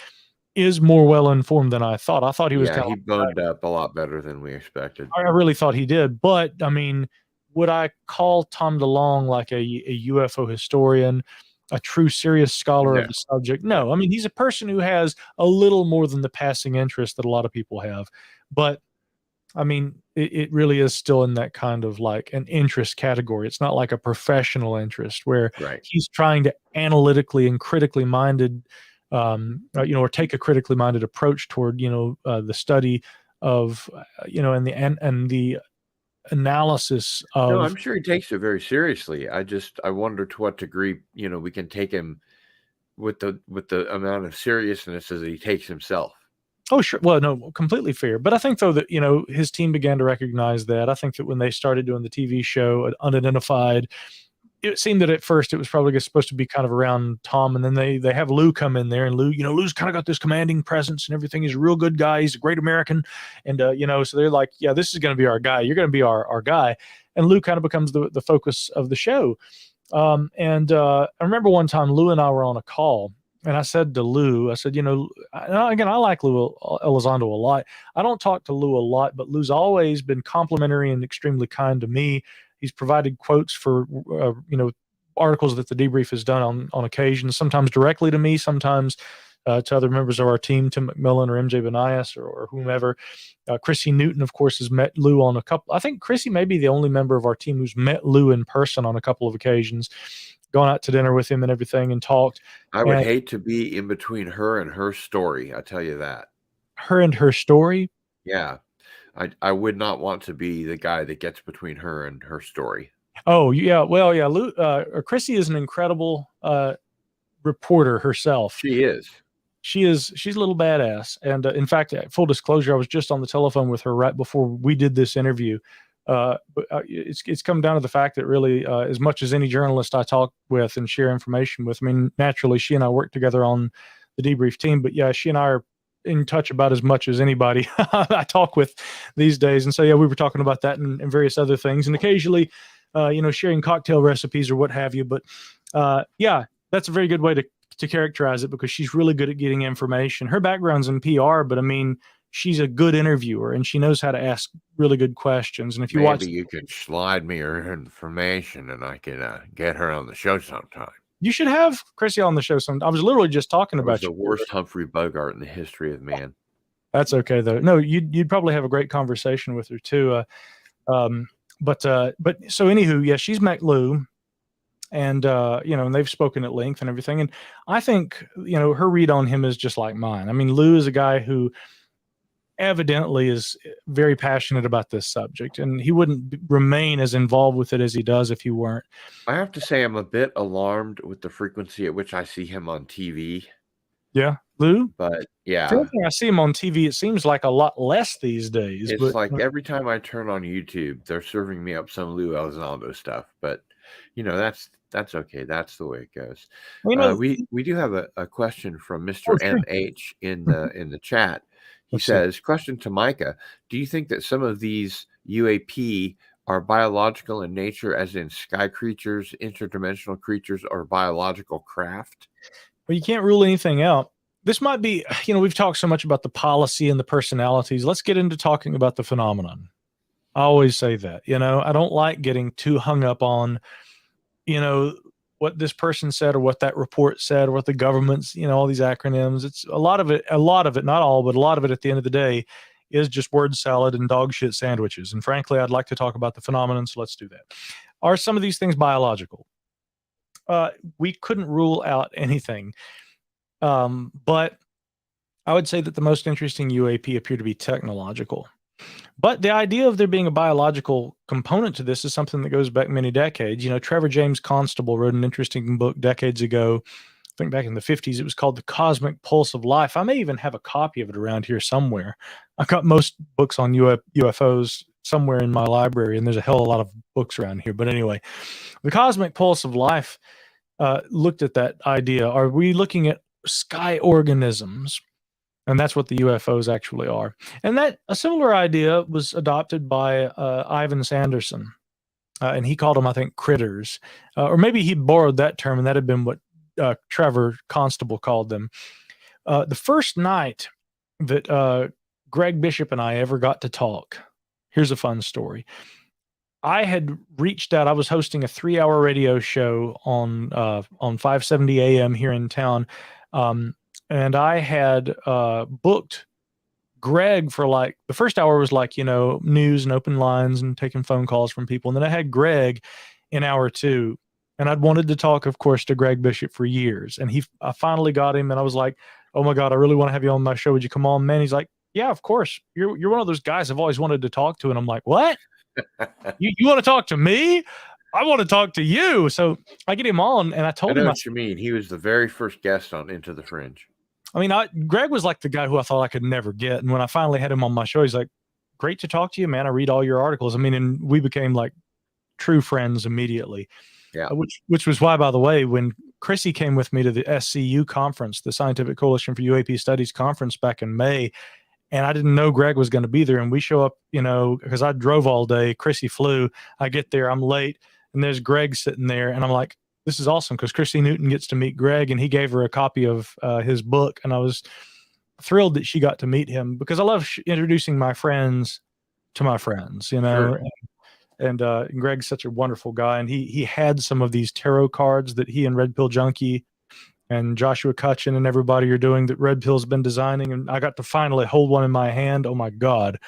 is more well informed than I thought. I thought he was he boned up a lot better than we expected. I really thought he did, but I mean, would I call Tom DeLonge like a UFO historian, a true serious scholar of the subject? No. I mean, he's a person who has a little more than the passing interest that a lot of people have. But I mean, it really is still in that kind of like an interest category. It's not like a professional interest where he's trying to analytically and critically minded, or take a critically minded approach toward, the study of, and the analysis of. No, I'm sure he takes it very seriously. I wonder to what degree we can take him with the amount of seriousness as he takes himself. Oh, sure. Well, no, completely fair. But I think though that his team began to recognize that. I think that when they started doing the TV show Unidentified, it seemed that at first it was probably supposed to be kind of around Tom, and then they have Lou come in there, and Lou's kind of got this commanding presence and everything. He's a real good guy. He's a great American, and so they're like, yeah, this is going to be our guy. You're going to be our guy, and Lou kind of becomes the focus of the show. I remember one time Lou and I were on a call, and I said to Lou, I said, again, I like Lou Elizondo a lot. I don't talk to Lou a lot, but Lou's always been complimentary and extremely kind to me. He's provided quotes for, articles that the debrief has done on occasion, sometimes directly to me, sometimes to other members of our team, Tim McMillan or MJ Benias or whomever. Chrissy Newton, of course, has met Lou on a couple. I think Chrissy may be the only member of our team who's met Lou in person on a couple of occasions, gone out to dinner with him and everything and talked. I would hate to be in between her and her story. I tell you that. Her and her story? Yeah. I would not want to be the guy that gets between her and her story. Oh, yeah. Well, yeah. Lou, Chrissy is an incredible reporter herself. She is. She's a little badass. And in fact, full disclosure, I was just on the telephone with her right before we did this interview. But it's come down to the fact that really, as much as any journalist I talk with and share information with, I mean, naturally, she and I work together on the debrief team. But yeah, she and I are in touch about as much as anybody I talk with these days. And so, yeah, we were talking about that and various other things, and occasionally, sharing cocktail recipes or what have you. But yeah, that's a very good way to characterize it, because she's really good at getting information. Her background's in PR, but I mean, she's a good interviewer and she knows how to ask really good questions. And if you watch, you could slide me her information and I can get her on the show sometime. You should have Chrissy on the show sometime. I was literally just talking about the worst Humphrey Bogart in the history of man. That's okay though. No, you'd probably have a great conversation with her too. But so anywho, yeah, she's met Lou, and and they've spoken at length and everything. And I think her read on him is just like mine. I mean, Lou is a guy who evidently is very passionate about this subject, and he wouldn't remain as involved with it as he does if he weren't. I have to say I'm a bit alarmed with the frequency at which I see him on TV. Yeah, Lou? But yeah. I see him on TV, it seems like a lot less these days. It's like every time I turn on YouTube, they're serving me up some Lou Elizondo stuff. But that's okay. That's the way it goes. We do have a question from Mr. MH in the chat. He Let's see. says, question to Micah, do you think that some of these UAP are biological in nature, as in sky creatures, interdimensional creatures, or biological craft? Well, you can't rule anything out. This might be, we've talked so much about the policy and the personalities. Let's get into talking about the phenomenon. I always say that, I don't like getting too hung up on, what this person said or what that report said or what the government's, all these acronyms. It's a lot of it, not all, but a lot of it at the end of the day is just word salad and dog shit sandwiches. And frankly, I'd like to talk about the phenomenon. So let's do that. Are some of these things biological? We couldn't rule out anything. But I would say that the most interesting UAP appear to be technological. But the idea of there being a biological component to this is something that goes back many decades. Trevor James Constable wrote an interesting book decades ago. I think back in the 50s, it was called The Cosmic Pulse of Life. I may even have a copy of it around here somewhere. I've got most books on UFOs somewhere in my library, and there's a hell of a lot of books around here. But anyway, The Cosmic Pulse of Life looked at that idea. Are we looking at sky organisms? And that's what the UFOs actually are. And that a similar idea was adopted by Ivan Sanderson. And he called them, I think, critters. Or maybe he borrowed that term, and that had been what Trevor Constable called them. The first night that Greg Bishop and I ever got to talk, here's a fun story. I had reached out. I was hosting a 3-hour radio show on 570 AM here in town. And I had booked Greg for the first hour was news and open lines and taking phone calls from people. And then I had Greg in hour 2. And I'd wanted to talk, of course, to Greg Bishop for years. And I finally got him, and I was like, oh my God, I really want to have you on my show. Would you come on, man? He's like, yeah, of course. You're one of those guys I've always wanted to talk to. And I'm like, what? You want to talk to me? I want to talk to you. So I get him on, and I told him. I know what you mean. He was the very first guest on Into the Fringe. I mean, Greg was like the guy who I thought I could never get. And when I finally had him on my show, he's like, great to talk to you, man. I read all your articles. I mean, and we became like true friends immediately. Yeah. Which was why, by the way, when Chrissy came with me to the SCU conference, the Scientific Coalition for UAP Studies conference back in May, and I didn't know Greg was going to be there. And we show up, because I drove all day. Chrissy flew. I get there, I'm late, and there's Greg sitting there. And I'm like, this is awesome, because Chrissy Newton gets to meet Greg, and he gave her a copy of his book. And I was thrilled that she got to meet him, because I love introducing my friends to my friends, Sure. And Greg's such a wonderful guy. And he had some of these tarot cards that he and Red Pill Junkie and Joshua Cutchin and everybody are doing that Red Pill's been designing. And I got to finally hold one in my hand. Oh my God.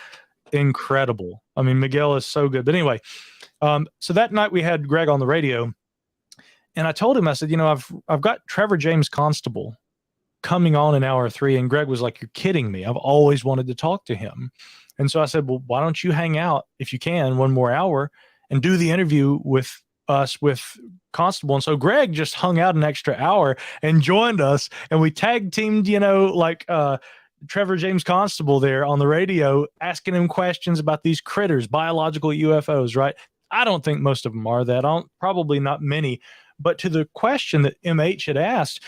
Incredible. I mean, Miguel is so good. But anyway, so that night we had Greg on the radio, and I told him, I said, I've got Trevor James Constable coming on in hour 3. And Greg was like, you're kidding me. I've always wanted to talk to him. And so I said, well, why don't you hang out, if you can, one more hour and do the interview with us with Constable. And so Greg just hung out an extra hour and joined us, and we tag teamed, Trevor James Constable there on the radio, asking him questions about these critters, biological UFOs, right? I don't think most of them are that. Probably not many. But to the question that MH had asked,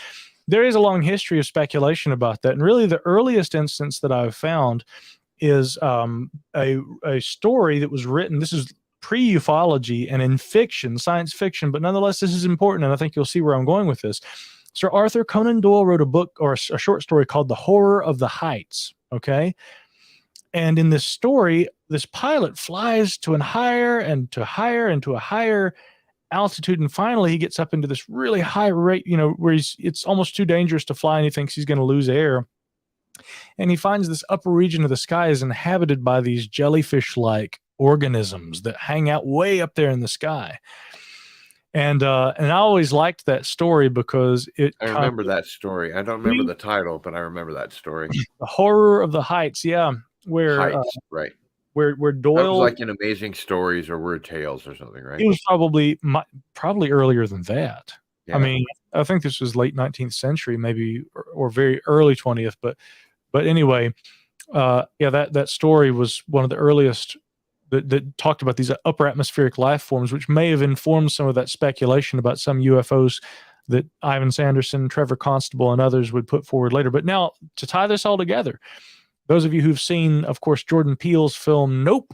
there is a long history of speculation about that. And really the earliest instance that I've found is a story that was written. This is pre-ufology and in fiction, science fiction, but nonetheless, this is important, and I think you'll see where I'm going with this. Sir Arthur Conan Doyle wrote a book, or a short story, called The Horror of the Heights, okay? And in this story, this pilot flies to a higher and to higher and to a higher altitude, and finally he gets up into this really high rate, where it's almost too dangerous to fly, and he thinks he's going to lose air. And he finds this upper region of the sky is inhabited by these jellyfish-like organisms that hang out way up there in the sky. And I always liked that story because I remember that story. I don't remember the title, but I remember that story. The Horror of the Heights, yeah. Where Heights, right. Where Doyle, that was like in Amazing Stories or Weird Tales or something, right? It was probably earlier than that. Yeah. I mean, I think this was late 19th century, maybe, or very early 20th. But anyway, that story was one of the earliest that talked about these upper atmospheric life forms, which may have informed some of that speculation about some UFOs that Ivan Sanderson, Trevor Constable, and others would put forward later. But now, to tie this all together, Those of you who've seen, of course, Jordan Peele's film Nope,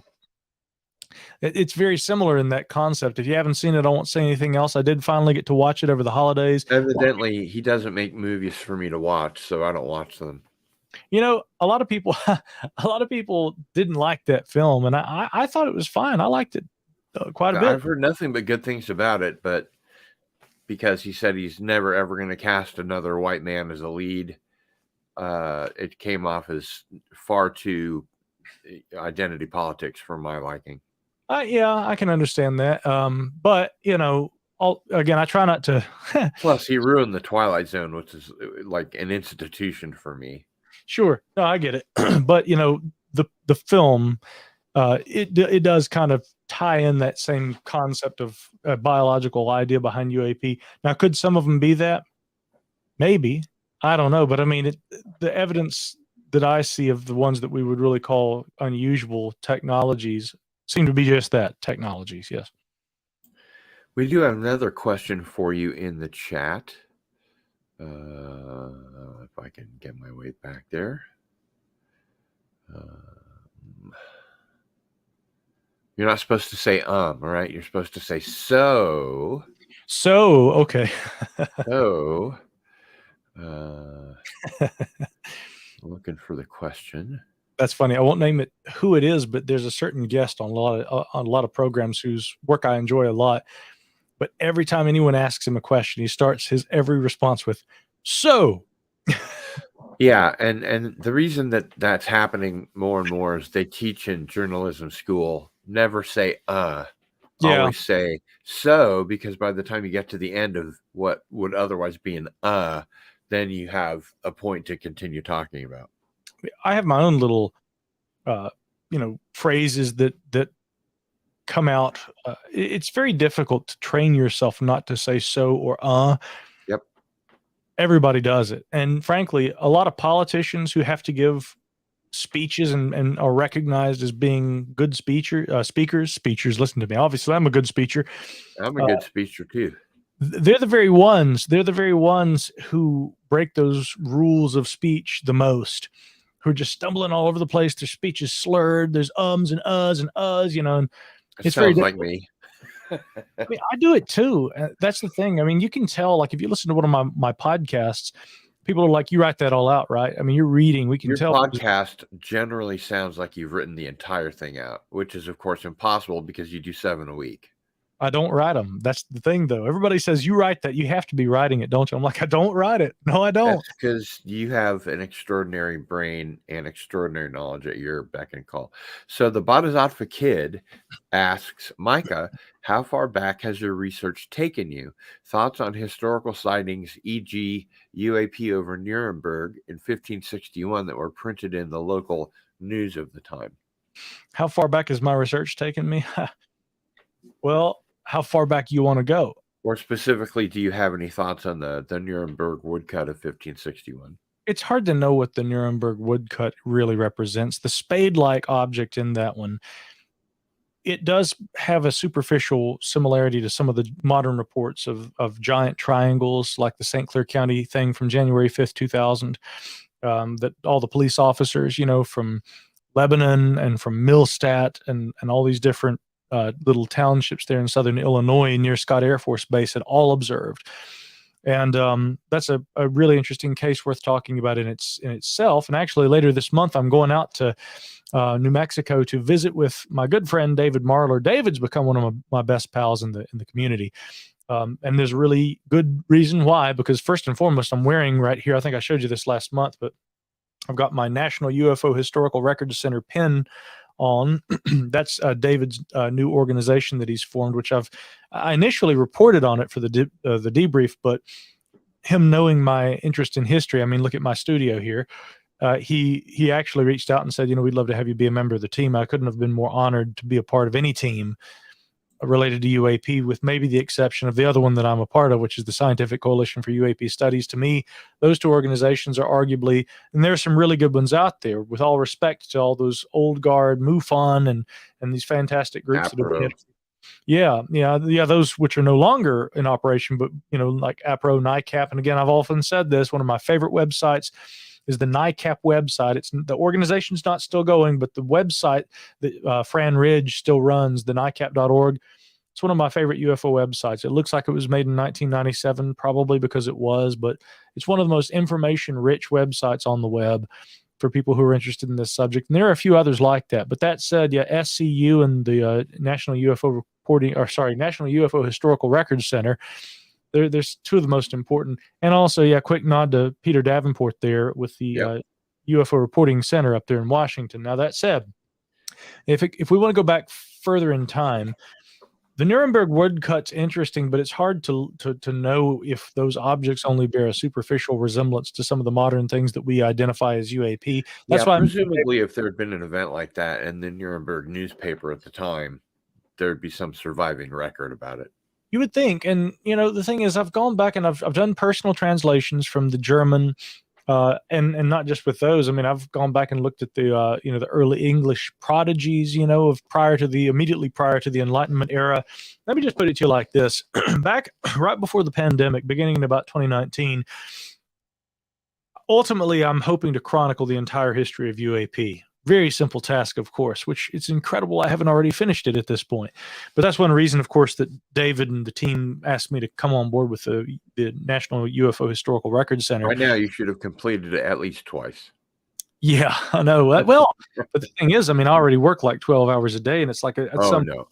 it's very similar in that concept. If you haven't seen it, I won't say anything else. I did finally get to watch it over the holidays. Evidently, he doesn't make movies for me to watch, so I don't watch them. You know, a lot of people didn't like that film, and I thought it was fine. I liked it quite a bit. I've heard nothing but good things about it, but because he said he's never ever going to cast another white man as a lead, it came off as far too identity politics for my liking. Yeah, I can understand that. But you know, again, I try not to. Plus, he ruined the Twilight Zone, which is like an institution for me. Sure, no, I get it. But you know, the film, it does kind of tie in that same concept of a biological idea behind UAP. Now, could some of them be that? Maybe. I don't know, but I mean, the evidence that I see of the ones that we would really call unusual technologies seem to be just that, technologies. Yes. We do have another question for you in the chat. If I can get my way back there. You're not supposed to say all right? You're supposed to say so. So, okay. So, looking for the question. That's funny. I won't name it who it is, but there's a certain guest on a lot of programs whose work I enjoy a lot. But every time anyone asks him a question, he starts his every response with "so." Yeah, and the reason that that's happening more and more is they teach in journalism school, never say always say so, because by the time you get to the end of what would otherwise be an then you have a point to continue talking about. I have my own little phrases that come out. It's very difficult to train yourself not to say so or Yep. Everybody does it. And frankly, a lot of politicians who have to give speeches and are recognized as being good speakers, listen to me. Obviously, I'm a good speaker. I'm a good speaker too. They're the very ones who break those rules of speech the most, who are just stumbling all over the place. Their speech is slurred. There's ums and uhs, and it sounds like me. I mean, I do it too. That's the thing. I mean, you can tell, like, if you listen to one of my podcasts, people are like, you write that all out, right? I mean, you're reading. We can tell. Your podcast generally sounds like you've written the entire thing out, which is, of course, impossible because you do 7 a week. I don't write them. That's the thing, though. Everybody says, you write that. You have to be writing it, don't you? I'm like, I don't write it. No, I don't. That's because you have an extraordinary brain and extraordinary knowledge at your beck and call. So the Bodhisattva Kid asks, Micah, how far back has your research taken you? Thoughts on historical sightings, e.g. UAP over Nuremberg in 1561 that were printed in the local news of the time? How far back has my research taken me? Well, how far back you want to go? Or specifically, do you have any thoughts on the Nuremberg woodcut of 1561? It's hard to know what the Nuremberg woodcut really represents. The spade-like object in that one, it does have a superficial similarity to some of the modern reports of giant triangles, like the St. Clair County thing from January 5th, 2000, that all the police officers, from Lebanon and from Millstadt and all these different little townships there in southern Illinois near Scott Air Force Base had all observed. And that's a really interesting case worth talking about in itself. And actually, later this month, I'm going out to New Mexico to visit with my good friend David Marler. David's become one of my best pals in the community. And there's a really good reason why, because first and foremost, I'm wearing right here, I think I showed you this last month, but I've got my National UFO Historical Records Center pin on. That's David's new organization that he's formed, which I initially reported on it for the debrief, but him knowing my interest in history, I mean, look at my studio here. He actually reached out and said, we'd love to have you be a member of the team. I couldn't have been more honored to be a part of any team related to UAP, with maybe the exception of the other one that I'm a part of, which is the Scientific Coalition for UAP Studies. To me, those two organizations are arguably, and there are some really good ones out there, with all respect to all those old guard, MUFON, and these fantastic groups. Yeah, those which are no longer in operation, but like APRO, NICAP. And again, I've often said this, one of my favorite websites is the NICAP website. It's the organization's not still going, but the website that Fran Ridge still runs, the NICAP.org. It's one of my favorite UFO websites. It looks like it was made in 1997, probably because it was, but it's one of the most information-rich websites on the web for people who are interested in this subject. And there are a few others like that. But that said, yeah, SCU and the National UFO Historical Records Center, there's two of the most important. And also, yeah, quick nod to Peter Davenport there with the UFO Reporting Center up there in Washington. Now, that said, if we want to go back further in time, the Nuremberg woodcut's interesting, but it's hard to know if those objects only bear a superficial resemblance to some of the modern things that we identify as UAP. That's why presumably if there had been an event like that in the Nuremberg newspaper at the time, there'd be some surviving record about it. You would think. And, the thing is, I've gone back and I've done personal translations from the German, and not just with those. I mean, I've gone back and looked at the the early English prodigies, of immediately prior to the Enlightenment era. Let me just put it to you like this: back right before the pandemic, beginning in about 2019. Ultimately, I'm hoping to chronicle the entire history of UAP. Very simple task, of course, which it's incredible I haven't already finished it at this point. But that's one reason, of course, that David and the team asked me to come on board with the National UFO Historical Records Center. Right now, you should have completed it at least twice. Yeah, I know. Well, but the thing is, I mean, I already work like 12 hours a day, and it's like I know.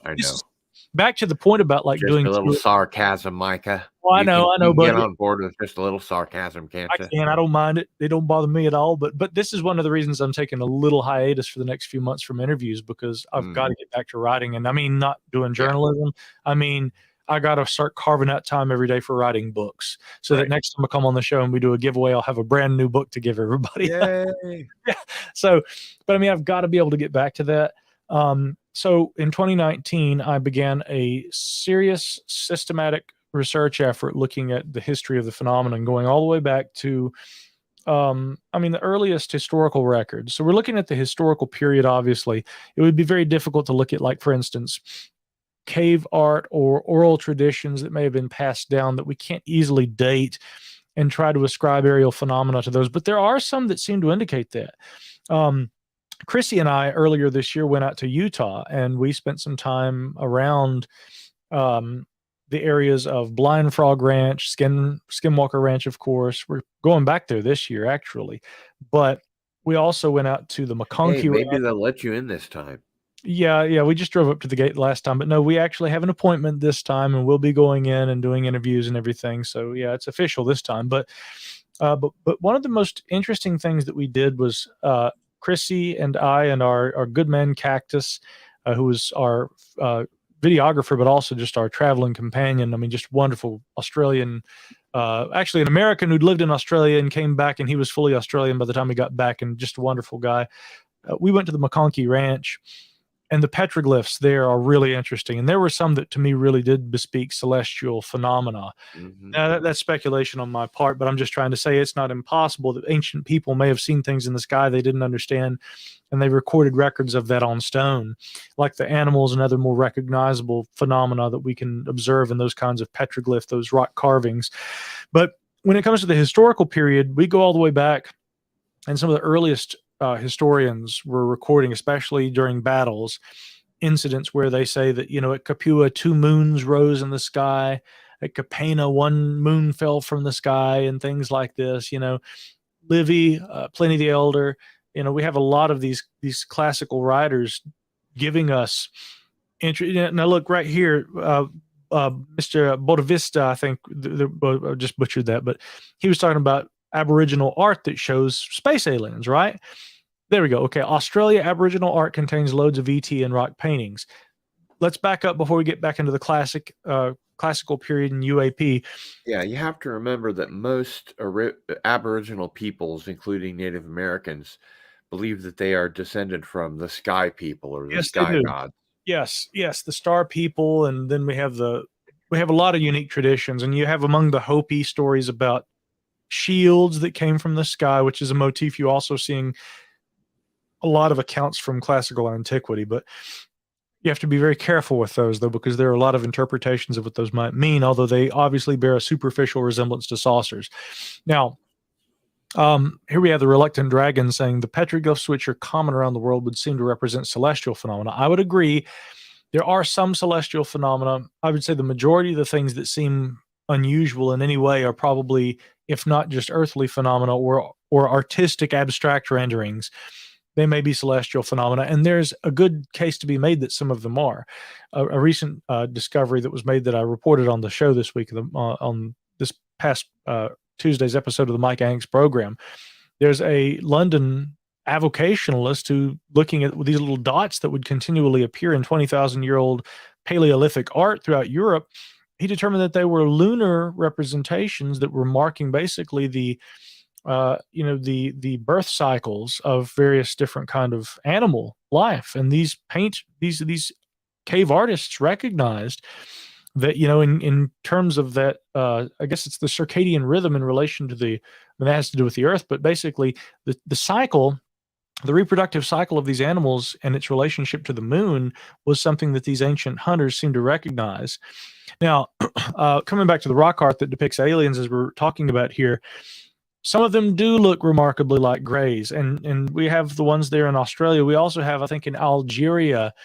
Back to the point about like just doing a little sarcasm, Micah. Well, I know, but get on board with just a little sarcasm, can't you? I can. I don't mind it. They don't bother me at all. But this is one of the reasons I'm taking a little hiatus for the next few months from interviews, because I've got to get back to writing. And I mean, not doing journalism. I mean, I got to start carving out time every day for writing books, so that next time I come on the show and we do a giveaway, I'll have a brand new book to give everybody. Yay. So, but I mean, I've got to be able to get back to that. So in 2019, I began a serious, systematic research effort looking at the history of the phenomenon, going all the way back to, the earliest historical records. So we're looking at the historical period, obviously. It would be very difficult to look at, like, for instance, cave art or oral traditions that may have been passed down that we can't easily date and try to ascribe aerial phenomena to those. But there are some that seem to indicate that. Chrissy and I earlier this year went out to Utah, and we spent some time around the areas of Blind Frog Ranch, Skinwalker Ranch, of course. We're going back there this year, actually. But we also went out to the McConkey. Hey, maybe they'll let you in this time. Yeah, we just drove up to the gate last time. But no, we actually have an appointment this time, and we'll be going in and doing interviews and everything. So, yeah, it's official this time. But one of the most interesting things that we did was Chrissy and I and our good man Cactus, who was our videographer, but also just our traveling companion. I mean, just wonderful Australian, actually an American who'd lived in Australia and came back, and he was fully Australian by the time he got back, and just a wonderful guy. We went to the McConkey Ranch, and the petroglyphs there are really interesting. And there were some that to me really did bespeak celestial phenomena. Now, that's speculation on my part, but I'm just trying to say it's not impossible that ancient people may have seen things in the sky they didn't understand, and they recorded records of that on stone, like the animals and other more recognizable phenomena that we can observe in those kinds of petroglyph, those rock carvings. But when it comes to the historical period, we go all the way back, and some of the earliest historians were recording, especially during battles, incidents where they say that, at Capua, 2 moons rose in the sky. At Capena, 1 moon fell from the sky, and things like this. Livy, Pliny the Elder. We have a lot of these classical writers giving us interest. Now, look right here. Mr. Bodavista, I think, I just butchered that, but he was talking about Aboriginal art that shows space aliens, right? There we go. Okay. Australia Aboriginal art contains loads of ET and rock paintings. Let's back up before we get back into the classical period in UAP. Yeah, you have to remember that most Aboriginal peoples, including Native Americans, believe that they are descended from the sky people or the sky gods. Yes, the star people, and then we have a lot of unique traditions, and you have among the Hopi stories about shields that came from the sky, which is a motif you also seeing a lot of accounts from classical antiquity. But you have to be very careful with those, though, because there are a lot of interpretations of what those might mean, although they obviously bear a superficial resemblance to saucers. Now, Here we have the Reluctant Dragon saying the petroglyphs which are common around the world would seem to represent celestial phenomena. I would agree. There are some celestial phenomena. I would say the majority of the things that seem unusual in any way are probably, if not just earthly phenomena or artistic abstract renderings, they may be celestial phenomena. And there's a good case to be made that some of them are. A recent discovery that was made that I reported on the show this week, on this past Tuesday's episode of the Micah Hanks program. There's a London avocationalist who, looking at these little dots that would continually appear in 20,000-year-old Paleolithic art throughout Europe, he determined that they were lunar representations that were marking basically the birth cycles of various different kind of animal life. And these cave artists recognized that, in terms of that, I guess it's the circadian rhythm in relation to that has to do with the earth, but basically the cycle, the reproductive cycle of these animals and its relationship to the moon was something that these ancient hunters seemed to recognize. Now, coming back to the rock art that depicts aliens, as we're talking about here, some of them do look remarkably like greys, and we have the ones there in Australia. We also have, I think, in Algeria,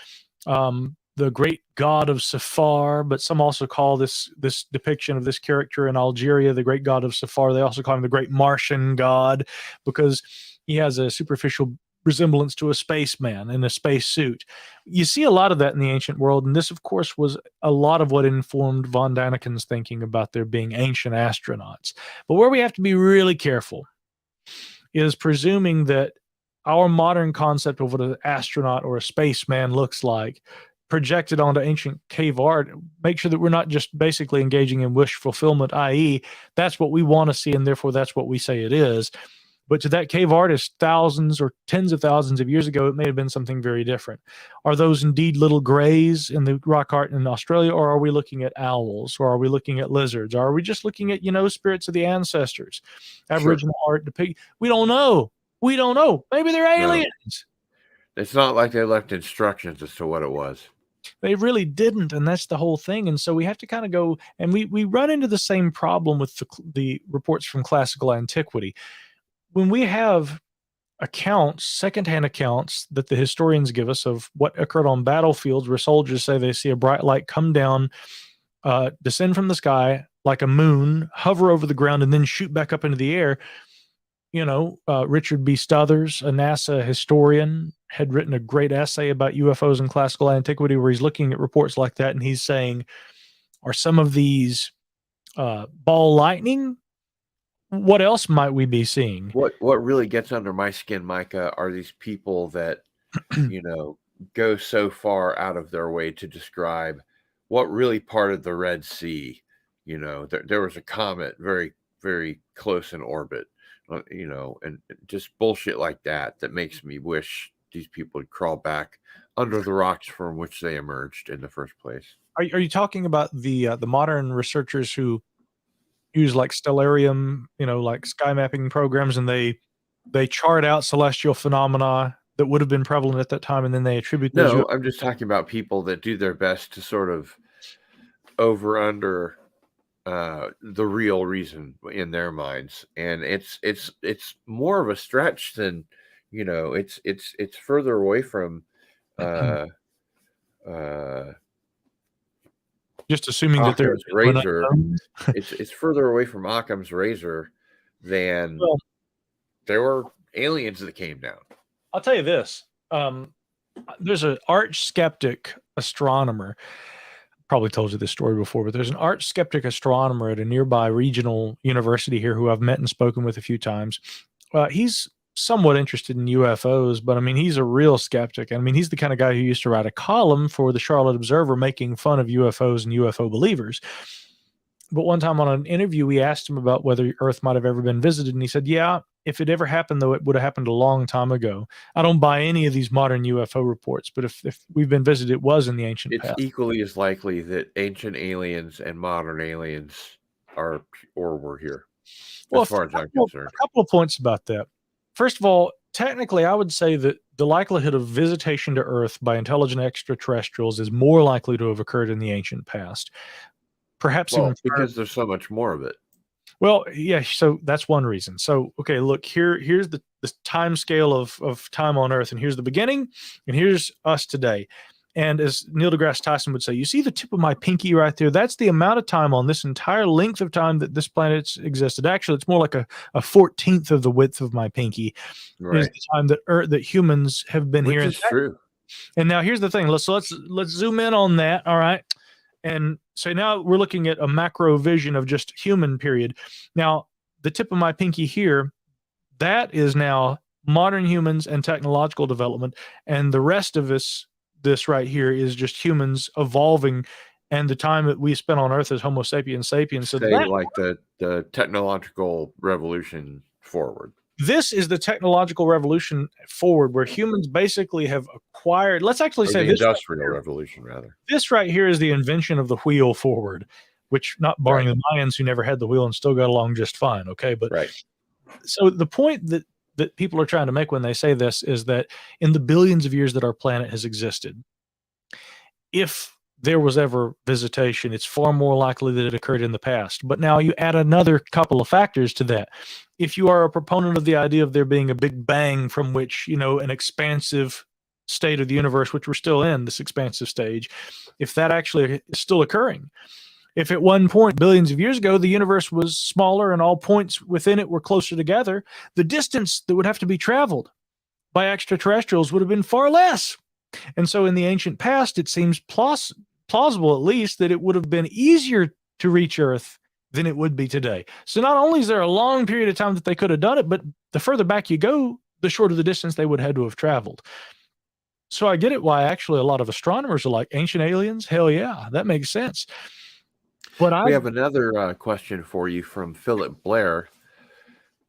the great god of Safar, but some also call this depiction of this character in Algeria the great god of Safar. They also call him the great Martian god because he has a superficial resemblance to a spaceman in a space suit. You see a lot of that in the ancient world, and this, of course, was a lot of what informed von Daniken's thinking about there being ancient astronauts. But where we have to be really careful is presuming that our modern concept of what an astronaut or a spaceman looks like projected onto ancient cave art, make sure that we're not just basically engaging in wish fulfillment, i.e., that's what we want to see, and therefore that's what we say it is. But to that cave artist, thousands or tens of thousands of years ago, it may have been something very different. Are those indeed little greys in the rock art in Australia, or are we looking at owls, or are we looking at lizards? Or are we just looking at, spirits of the ancestors? Aboriginal art depict. We don't know. We don't know. Maybe they're aliens. No. It's not like they left instructions as to what it was. They really didn't, and that's the whole thing. And so we have to kind of go, and we run into the same problem with the reports from classical antiquity. When we have accounts, secondhand accounts that the historians give us of what occurred on battlefields where soldiers say they see a bright light come down, descend from the sky like a moon, hover over the ground, and then shoot back up into the air. Richard B. Stothers, a NASA historian, had written a great essay about UFOs in classical antiquity where he's looking at reports like that, and he's saying, are some of these ball lightning? What else might we be seeing? What really gets under my skin, Micah, are these people that, go so far out of their way to describe what really parted the Red Sea. There was a comet very, very close in orbit, and just bullshit like that makes me wish these people would crawl back under the rocks from which they emerged in the first place. Are you talking about the modern researchers who use like stellarium, like sky mapping programs, and they chart out celestial phenomena that would have been prevalent at that time, and then they attribute those? No, I'm just talking about people that do their best to sort of under the real reason in their minds, and it's more of a stretch than it's further away from just assuming that there's razor. it's further away from Occam's razor than there were aliens that came down. I'll tell you this. There's an arch skeptic astronomer. Probably told you this story before, but there's an arch skeptic astronomer at a nearby regional university here who I've met and spoken with a few times. He's somewhat interested in UFOs, but I mean, he's a real skeptic. I mean, he's the kind of guy who used to write a column for the Charlotte Observer making fun of UFOs and UFO believers. But one time on an interview, we asked him about whether Earth might have ever been visited, and he said, yeah, if it ever happened, though, it would have happened a long time ago. I don't buy any of these modern UFO reports, but if we've been visited, it was in the ancient past. It's equally as likely that ancient aliens and modern aliens are or were here, as far as I'm concerned. A couple of points about that. First of all, technically, I would say that the likelihood of visitation to Earth by intelligent extraterrestrials is more likely to have occurred in the ancient past. Perhaps even because there's so much more of it. Well, yeah, so that's one reason. So, okay, look, here's the time scale of time on Earth, and here's the beginning, and here's us today. And as Neil deGrasse Tyson would say, you see the tip of my pinky right there? That's the amount of time on this entire length of time that this planet's existed. Actually, it's more like a 14th of the width of my pinky is Right. the time that humans have been here. Which is true. And now here's the thing. Let's zoom in on that. All right. And so now we're looking at a macro vision of just human period. Now, the tip of my pinky here, that is now modern humans and technological development. And the rest of this right here is just humans evolving, and the time that we spent on Earth as Homo sapiens sapiens. So Say like the technological revolution forward. this is the technological revolution forward, where humans basically have acquired. Let's actually say the this industrial revolution, rather. This right here is the invention of the wheel forward, which, not barring the Mayans who never had the wheel and still got along just fine. Okay, but so the point that people are trying to make when they say this is that in the billions of years that our planet has existed, if there was ever visitation, it's far more likely that it occurred in the past. But now you add another couple of factors to that. If you are a proponent of the idea of there being a big bang from which, an expansive state of the universe, which we're still in, this expansive stage, if that actually is still occurring, if at one point billions of years ago the universe was smaller and all points within it were closer together, the distance that would have to be traveled by extraterrestrials would have been far less. And so in the ancient past, it seems plausible, at least, that it would have been easier to reach Earth than it would be today. So not only is there a long period of time that they could have done it, but the further back you go, the shorter the distance they would have had to have traveled. So I get it why actually a lot of astronomers are like, ancient aliens? Hell yeah, that makes sense. But we have another question for you from Philip Blair.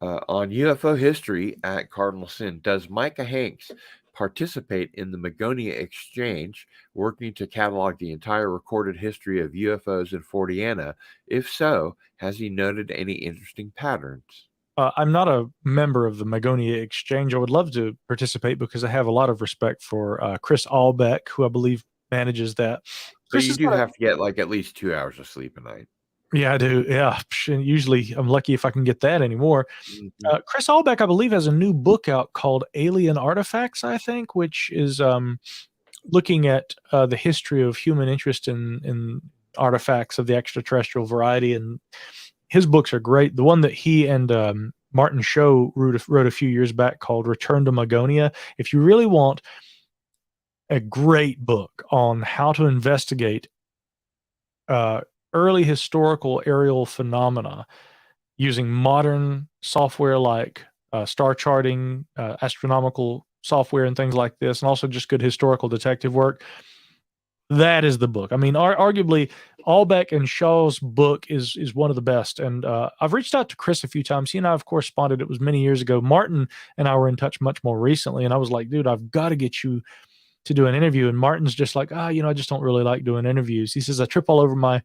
On UFO history at Cardinal Sin, does Micah Hanks participate in the Magonia Exchange, working to catalog the entire recorded history of UFOs in Fortiana? If so, has he noted any interesting patterns? I'm not a member of the Magonia Exchange. I would love to participate because I have a lot of respect for Chris Albeck, who I believe manages that. So you do have to get like at least 2 hours of sleep a night. Yeah, I do. Yeah. Usually I'm lucky if I can get that anymore. Mm-hmm. Chris Albeck, I believe, has a new book out called Alien Artifacts, I think, which is looking at the history of human interest in artifacts of the extraterrestrial variety. And his books are great. The one that he and Martin Shaw wrote a few years back called Return to Magonia. If you really want a great book on how to investigate early historical aerial phenomena using modern software like star charting, astronomical software and things like this, and also just good historical detective work, that is the book. I mean, arguably, Albeck and Shaw's book is one of the best. And I've reached out to Chris a few times. He and I have corresponded. It was many years ago. Martin and I were in touch much more recently, and I was like, dude, I've got to get you to do an interview. And Martin's just like, I just don't really like doing interviews. He says, I trip all over my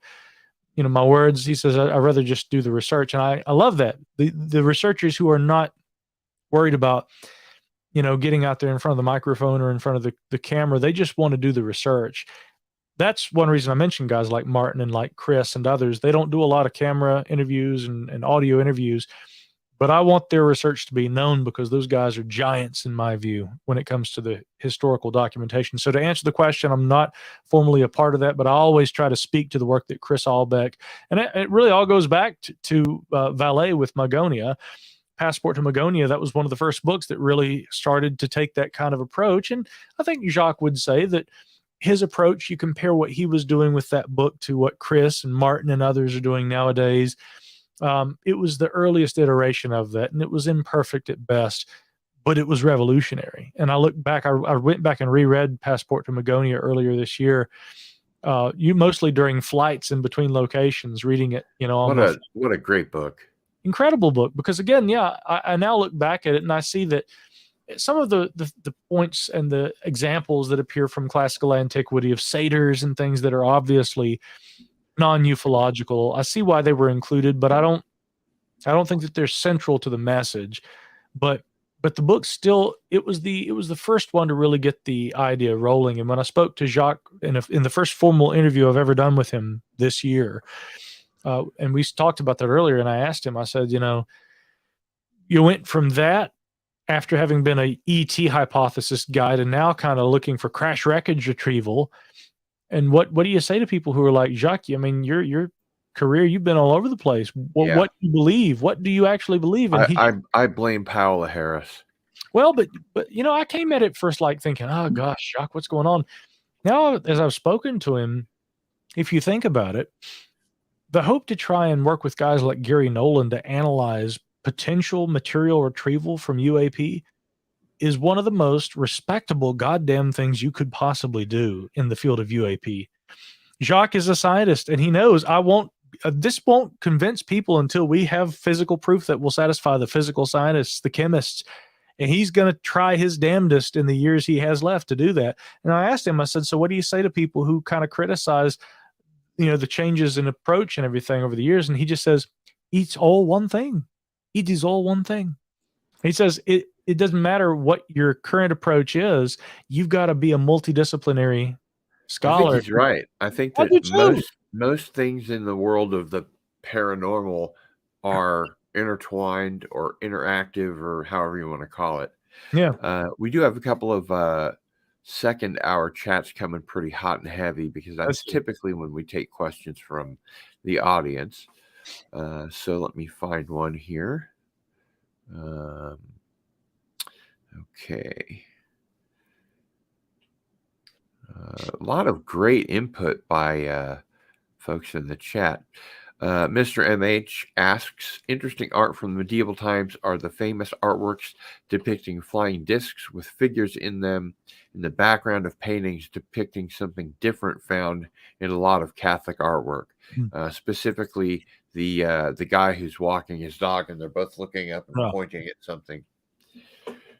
words. He says, I'd rather just do the research. And I love that. The researchers who are not worried about, getting out there in front of the microphone or in front of the camera, they just want to do the research. That's one reason I mentioned guys like Martin and like Chris and others. They don't do a lot of camera interviews and audio interviews, but I want their research to be known because those guys are giants in my view when it comes to the historical documentation. So to answer the question, I'm not formally a part of that, but I always try to speak to the work that Chris Albeck, and it really all goes back to Valet with Magonia. Passport to Magonia, that was one of the first books that really started to take that kind of approach. And I think Jacques would say that his approach, you compare what he was doing with that book to what Chris and Martin and others are doing nowadays. It was the earliest iteration of that, and it was imperfect at best, but it was revolutionary. And I look back, I went back and reread Passport to Magonia earlier this year. You mostly during flights in between locations, reading it. What a great book! Incredible book, because again, I now look back at it and I see that some of the points and the examples that appear from classical antiquity of satyrs and things that are obviously non-ufological, I see why they were included, but I don't think that they're central to the message. But the book still, it was the first one to really get the idea rolling. And when I spoke to Jacques in the first formal interview I've ever done with him this year, and we talked about that earlier. And I asked him, I said, you went from that after having been a ET hypothesis guy to now kind of looking for crash wreckage retrieval. And what do you say to people who are like, Jacques, I mean, your career, you've been all over the place. What do you believe? What do you actually believe? And I blame Paola Harris. well, but I came at it first like thinking, oh gosh, Jacques, what's going on? Now, as I've spoken to him, if you think about it, the hope to try and work with guys like Gary Nolan to analyze potential material retrieval from UAP is one of the most respectable goddamn things you could possibly do in the field of UAP. Jacques is a scientist, and he knows this won't convince people until we have physical proof that will satisfy the physical scientists, the chemists, and he's going to try his damnedest in the years he has left to do that. And I asked him, I said, so what do you say to people who kind of criticize the changes in approach and everything over the years? And he just says, it's all one thing. It is all one thing. He says, it doesn't matter what your current approach is. You've got to be a multidisciplinary scholar. I think he's right. I think that most things in the world of the paranormal are intertwined or interactive, or however you want to call it. Yeah. We do have a couple of second hour chats coming pretty hot and heavy, because that's typically when we take questions from the audience. So let me find one here. Okay. A lot of great input by folks in the chat. Mr. MH asks, interesting art from the medieval times are the famous artworks depicting flying discs with figures in them in the background of paintings depicting something different found in a lot of Catholic artwork. Specifically, the guy who's walking his dog, and they're both looking up and pointing at something.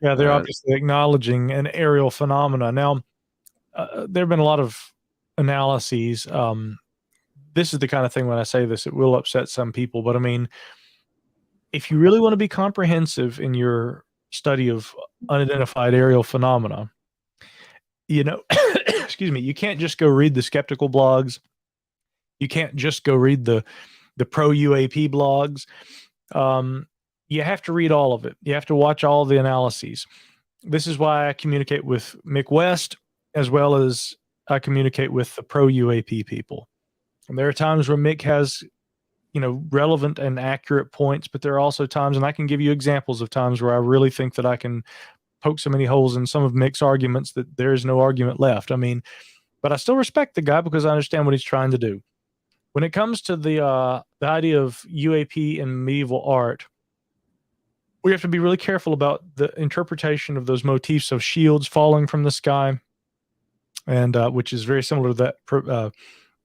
Yeah, they're obviously acknowledging an aerial phenomena. Now, there have been a lot of analyses. This is the kind of thing, when I say this, it will upset some people. But I mean, if you really want to be comprehensive in your study of unidentified aerial phenomena, excuse me, you can't just go read the skeptical blogs. You can't just go read the pro UAP blogs. You have to read all of it. You have to watch all the analyses. This is why I communicate with Mick West, as well as I communicate with the pro UAP people. And there are times where Mick has, relevant and accurate points, but there are also times, and I can give you examples of times where I really think that I can poke so many holes in some of Mick's arguments that there is no argument left. I mean, but I still respect the guy because I understand what he's trying to do. When it comes to the idea of UAP in medieval art, we have to be really careful about the interpretation of those motifs of shields falling from the sky, and which is very similar to that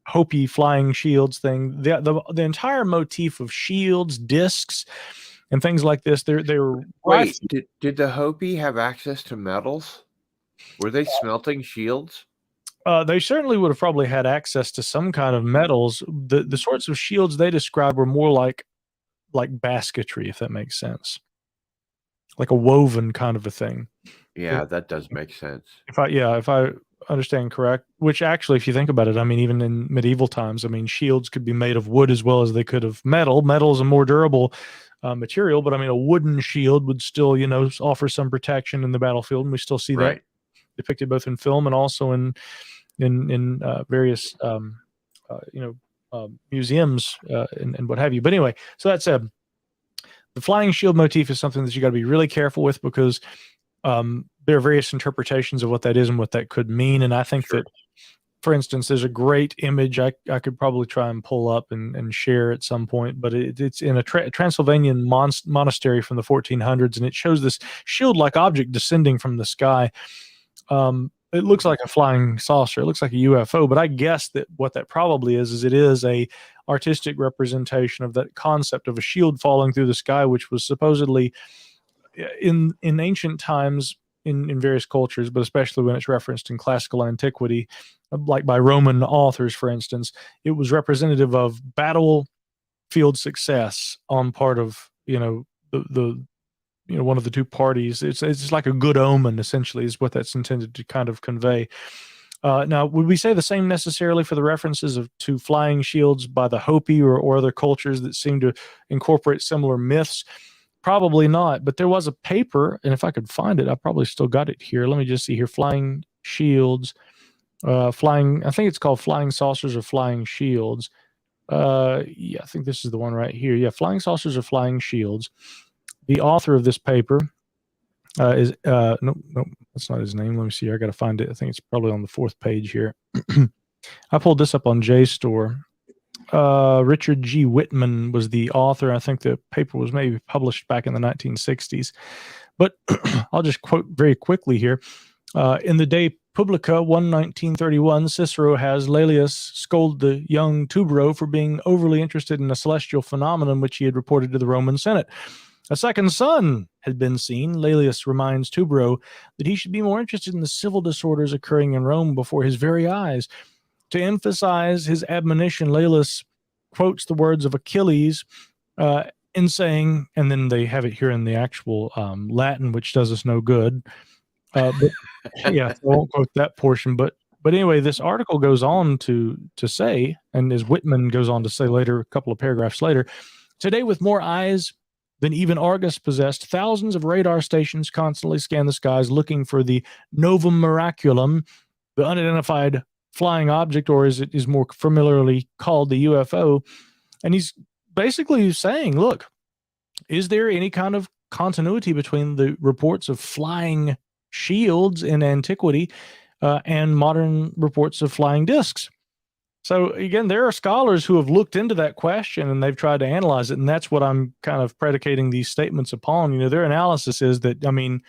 Hopi flying shields thing. The entire motif of shields, discs, and things like this. They were Wait. Did the Hopi have access to metals? Were they smelting shields? They certainly would have probably had access to some kind of metals. The sorts of shields they described were more like basketry, if that makes sense, like a woven kind of a thing. Yeah, that does make sense. If I understand correct, which actually, if you think about it, I mean, even in medieval times, I mean, shields could be made of wood as well as they could of metal. Metal is a more durable material, but I mean, a wooden shield would still, offer some protection in the battlefield, and we still see that depicted both in film and also in various museums and what have you. But anyway, so that said, the flying shield motif is something that you got to be really careful with, because there are various interpretations of what that is and what that could mean. And I think that, for instance, there's a great image I could probably try and pull up and share at some point, but it's in a Transylvanian monastery from the 1400s, and it shows this shield-like object descending from the sky. It looks like a flying saucer. It looks like a UFO, but I guess that what that probably is it is a artistic representation of that concept of a shield falling through the sky, which was supposedly in ancient times in various cultures, but especially when it's referenced in classical antiquity, like by Roman authors, for instance, it was representative of battlefield success on part of the one of the two parties. It's like a good omen, essentially, is what that's intended to kind of convey. Now, would we say the same necessarily for the references to flying shields by the Hopi or other cultures that seem to incorporate similar myths? Probably not. But there was a paper, and if I could find it, I probably still got it here. Let me just see here. Flying shields, flying. I think it's called Flying Saucers or Flying Shields. Yeah, I think this is the one right here. Yeah, Flying Saucers or Flying Shields. The author of this paper is no, that's not his name. Let me see. I got to find it. I think it's probably on the 4th page here. I pulled this up on JSTOR. Richard G. Whitman was the author. I think the paper was maybe published back in the 1960s. But I'll just quote very quickly here. In the De Publica 1:1931, Cicero has Laelius scold the young Tubero for being overly interested in a celestial phenomenon which he had reported to the Roman Senate. A second sun had been seen. Laelius reminds Tubero that he should be more interested in the civil disorders occurring in Rome before his very eyes. To emphasize his admonition, Laelius quotes the words of Achilles in saying, and then they have it here in the actual Latin, which does us no good. But yeah, so I won't quote that portion. But anyway, this article goes on to say, and as Whitman goes on to say later, a couple of paragraphs later, today with more eyes than even Argus possessed, thousands of radar stations constantly scan the skies looking for the novum miraculum, the unidentified flying object, or as it is more familiarly called, the UFO. And he's basically saying, look, is there any kind of continuity between the reports of flying shields in antiquity and modern reports of flying discs? So again, there are scholars who have looked into that question and they've tried to analyze it, and that's what I'm kind of predicating these statements upon. You know, their analysis is that, I mean,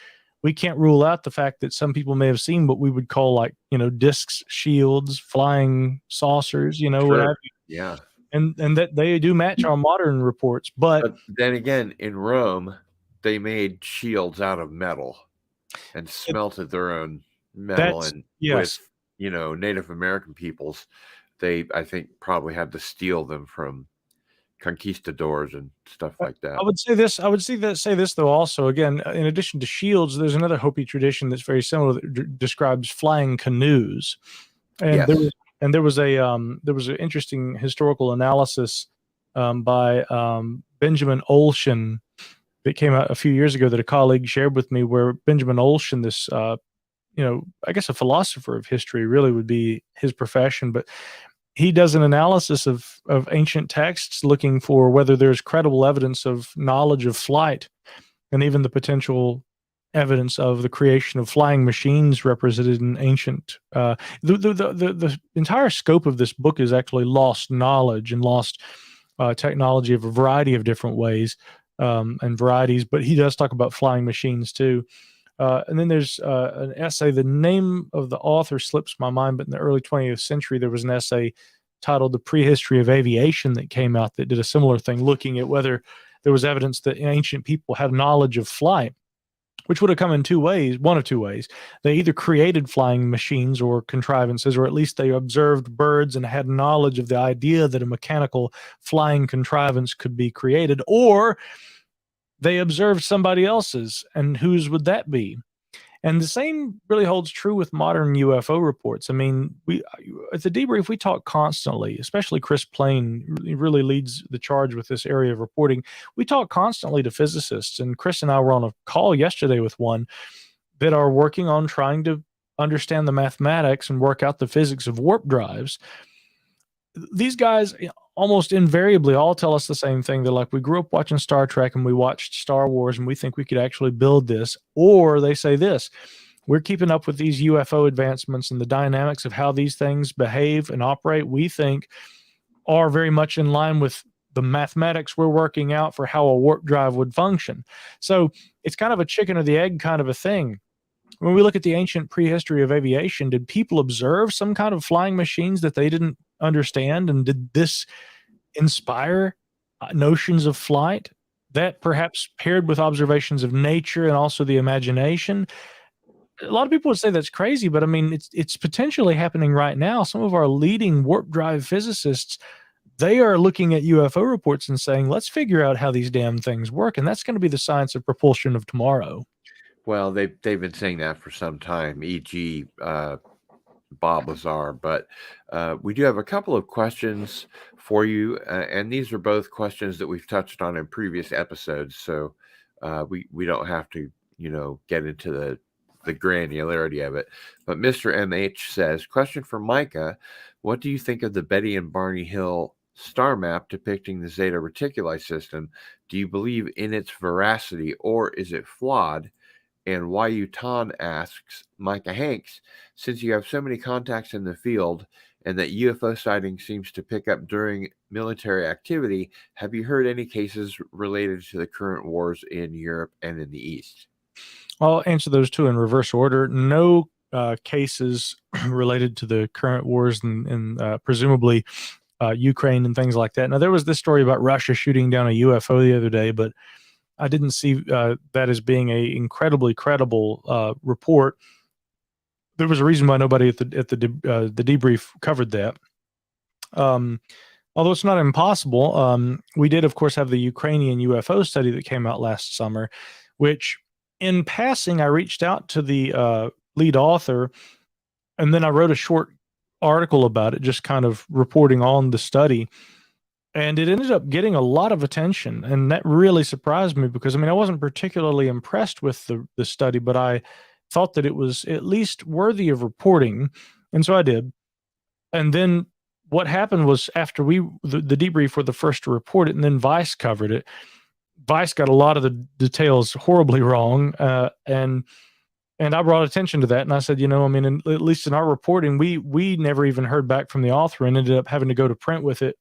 we can't rule out the fact that some people may have seen what we would call, like, you know, discs, shields, flying saucers, you know, what have you. Yeah. And that they do match our modern reports. But then again, in Rome, they made shields out of metal and smelted their own metal. And yes, with, you know, Native American peoples, they, I think, probably had to steal them from conquistadors and stuff like that. I would say this. I would say this though. Also, again, in addition to shields, there's another Hopi tradition that's very similar that describes flying canoes. And Yes. there was an interesting historical analysis by Benjamin Olshan that came out a few years ago that a colleague shared with me, where Benjamin Olshan, this you know, I guess a philosopher of history really would be his profession, but he does an analysis of ancient texts looking for whether there's credible evidence of knowledge of flight and even the potential evidence of the creation of flying machines represented in ancient. The entire scope of this book is actually lost knowledge and lost technology of a variety of different ways and varieties, but he does talk about flying machines too. And then there's an essay. The name of the author slips my mind, but in the early 20th century, there was an essay titled The Prehistory of Aviation that came out that did a similar thing, looking at whether there was evidence that ancient people had knowledge of flight, which would have come in two ways, one of two ways. They either created flying machines or contrivances, or at least they observed birds and had knowledge of the idea that a mechanical flying contrivance could be created, or they observed somebody else's, and whose would that be? And the same really holds true with modern UFO reports. I mean, we at the debrief, we talk constantly, especially Chris Plain really leads the charge with this area of reporting. We talk constantly to physicists, and Chris and I were on a call yesterday with one that are working on trying to understand the mathematics and work out the physics of warp drives. These guys almost invariably all tell us the same thing. They're like, we grew up watching Star Trek and we watched Star Wars and we think we could actually build this. Or they say this, we're keeping up with these UFO advancements and the dynamics of how these things behave and operate, we think are very much in line with the mathematics we're working out for how a warp drive would function. So it's kind of a chicken or the egg kind of a thing. When we look at the ancient prehistory of aviation, did people observe some kind of flying machines that they didn't understand? And did this inspire notions of flight that perhaps paired with observations of nature and also the imagination? A lot of people would say that's crazy, but I mean, it's potentially happening right now. Some of our leading warp drive physicists, they are looking at UFO reports and saying, let's figure out how these damn things work. And that's going to be the science of propulsion of tomorrow. Well, they've been saying that for some time, e.g., Bob Lazar. But we do have a couple of questions for you, and these are both questions that we've touched on in previous episodes, so we don't have to, get into the granularity of it. But Mr. MH says, question for Micah, what do you think of the Betty and Barney Hill star map depicting the Zeta Reticuli system? Do you believe in its veracity, or is it flawed? And Yutan asks, Micah Hanks, since you have so many contacts in the field and that UFO sighting seems to pick up during military activity, have you heard any cases related to the current wars in Europe and in the East? I'll answer those two in reverse order. No cases related to the current wars and presumably Ukraine and things like that. Now, there was this story about Russia shooting down a UFO the other day, but I didn't see that as being a incredibly credible report. There was a reason why nobody at the debrief covered that. Although it's not impossible, we did, of course, have the Ukrainian UFO study that came out last summer, which, in passing, I reached out to the lead author, and then I wrote a short article about it, just kind of reporting on the study. And it ended up getting a lot of attention, and that really surprised me because, I wasn't particularly impressed with the study, but I thought that it was at least worthy of reporting, and so I did. And then what happened was, after the debrief were the first to report it, and then Vice covered it. Vice got a lot of the details horribly wrong, and I brought attention to that, and I said, at least in our reporting, we never even heard back from the author and ended up having to go to print with it.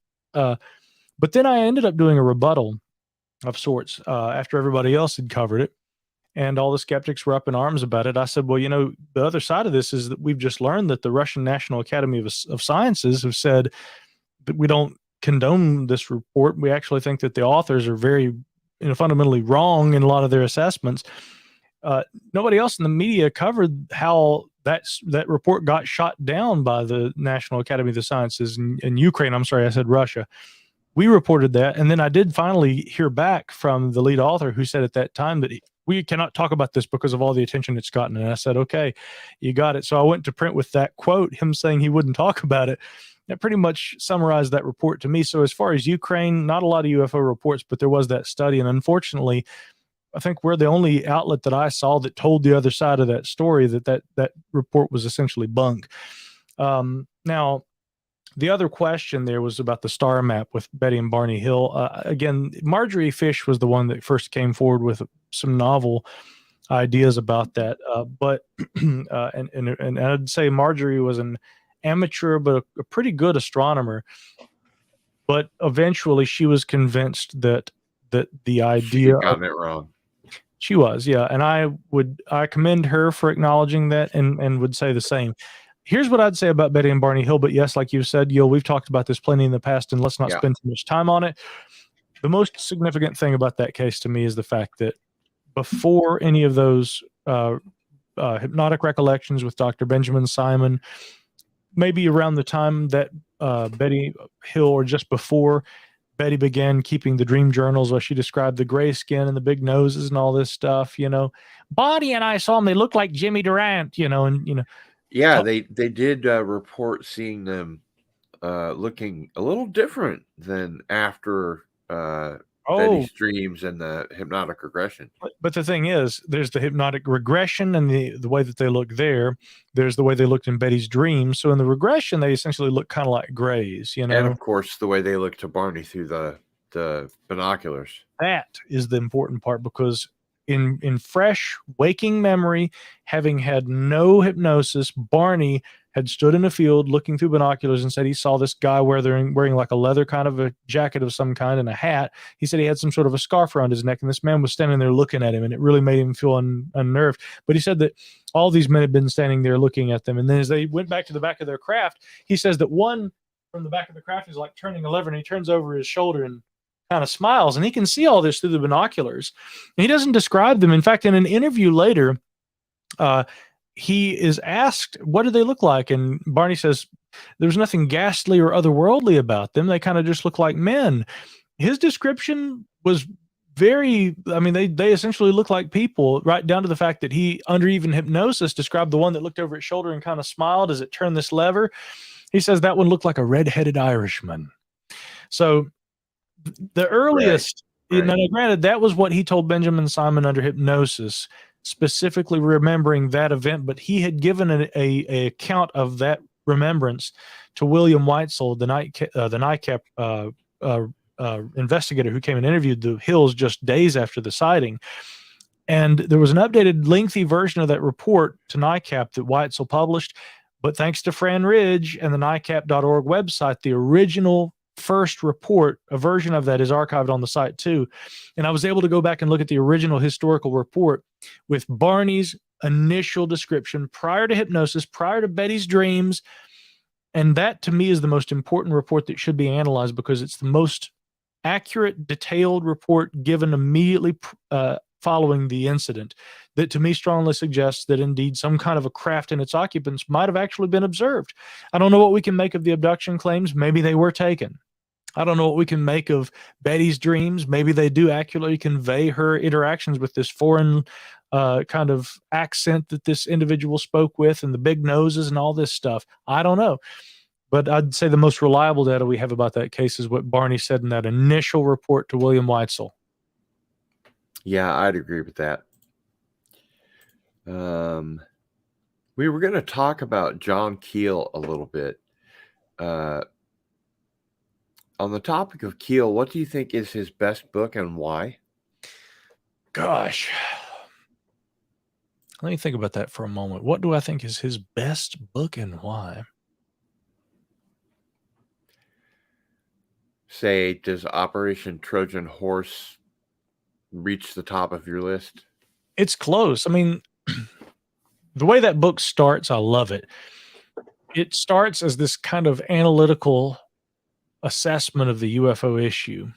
But then I ended up doing a rebuttal of sorts after everybody else had covered it, and all the skeptics were up in arms about it. I said, well, the other side of this is that we've just learned that the Russian National Academy of Sciences have said that we don't condone this report. We actually think that the authors are very, fundamentally wrong in a lot of their assessments. Nobody else in the media covered how that report got shot down by the National Academy of the Sciences in Ukraine. I'm sorry, I said Russia. We reported that, and then I did finally hear back from the lead author, who said at that time that we cannot talk about this because of all the attention it's gotten. And I said, okay, you got it. So I went to print with that quote, him saying he wouldn't talk about it. That pretty much summarized that report to me. So as far as Ukraine, not a lot of UFO reports, but there was that study. And unfortunately, I think we're the only outlet that I saw that told the other side of that story, that report was essentially bunk. Now, the other question there was about the star map with Betty and Barney Hill. Again, Marjorie Fish was the one that first came forward with some novel ideas about that. But and I'd say Marjorie was an amateur, but a pretty good astronomer. But eventually, she was convinced that the idea she got it wrong. She was, yeah, and I commend her for acknowledging that, and would say the same. Here's what I'd say about Betty and Barney Hill, but yes, like you said, Gil, we've talked about this plenty in the past, and let's not spend too much time on it. The most significant thing about that case to me is the fact that before any of those hypnotic recollections with Dr. Benjamin Simon, maybe around the time that Betty Hill, or just before Betty began keeping the dream journals where she described the gray skin and the big noses and all this stuff, Bonnie and I saw them, they looked like Jimmy Durant, Yeah, they did report seeing them looking a little different than after Betty's dreams and the hypnotic regression. But the thing is, there's the hypnotic regression and the way that they look there. There's the way they looked in Betty's dreams. So in the regression, they essentially look kind of like grays, And of course, the way they look to Barney through the binoculars. That is the important part, because in fresh waking memory, having had no hypnosis, Barney had stood in a field looking through binoculars and said he saw this guy wearing like a leather kind of a jacket of some kind and a hat. He said he had some sort of a scarf around his neck, and this man was standing there looking at him, and it really made him feel unnerved. But he said that all these men had been standing there looking at them, and then as they went back to the back of their craft, he says that one from the back of the craft is like turning a lever, and he turns over his shoulder and kind of smiles, and he can see all this through the binoculars. And he doesn't describe them. In fact, in an interview later, he is asked, what do they look like? And Barney says, there's nothing ghastly or otherworldly about them. They kind of just look like men. His description was very, I mean, they essentially look like people, right down to the fact that he, under even hypnosis, described the one that looked over his shoulder and kind of smiled as it turned this lever. He says that one looked like a red-headed Irishman. So the earliest, Right. now granted, that was what he told Benjamin Simon under hypnosis, specifically remembering that event, but he had given a account of that remembrance to William Weitzel, the NICAP investigator who came and interviewed the Hills just days after the sighting. And there was an updated, lengthy version of that report to NICAP that Weitzel published. But thanks to Fran Ridge and the NICAP.org website, the original first report, a version of that is archived on the site too. And I was able to go back and look at the original historical report with Barney's initial description prior to hypnosis, prior to Betty's dreams. And that to me is the most important report that should be analyzed because it's the most accurate, detailed report given immediately following the incident that to me strongly suggests that indeed some kind of a craft and its occupants might have actually been observed. I don't know what we can make of the abduction claims. Maybe they were taken. I don't know what we can make of Betty's dreams. Maybe they do accurately convey her interactions with this foreign kind of accent that this individual spoke with and the big noses and all this stuff. I don't know. But I'd say the most reliable data we have about that case is what Barney said in that initial report to William Weitzel. Yeah, I'd agree with that. We were going to talk about John Keel a little bit. On the topic of Keel, what do you think is his best book and why? Gosh. Let me think about that for a moment. What do I think is his best book and why? Say, does Operation Trojan Horse reach the top of your list? It's close. I mean, the way that book starts, I love it. It starts as this kind of analytical assessment of the UFO issue.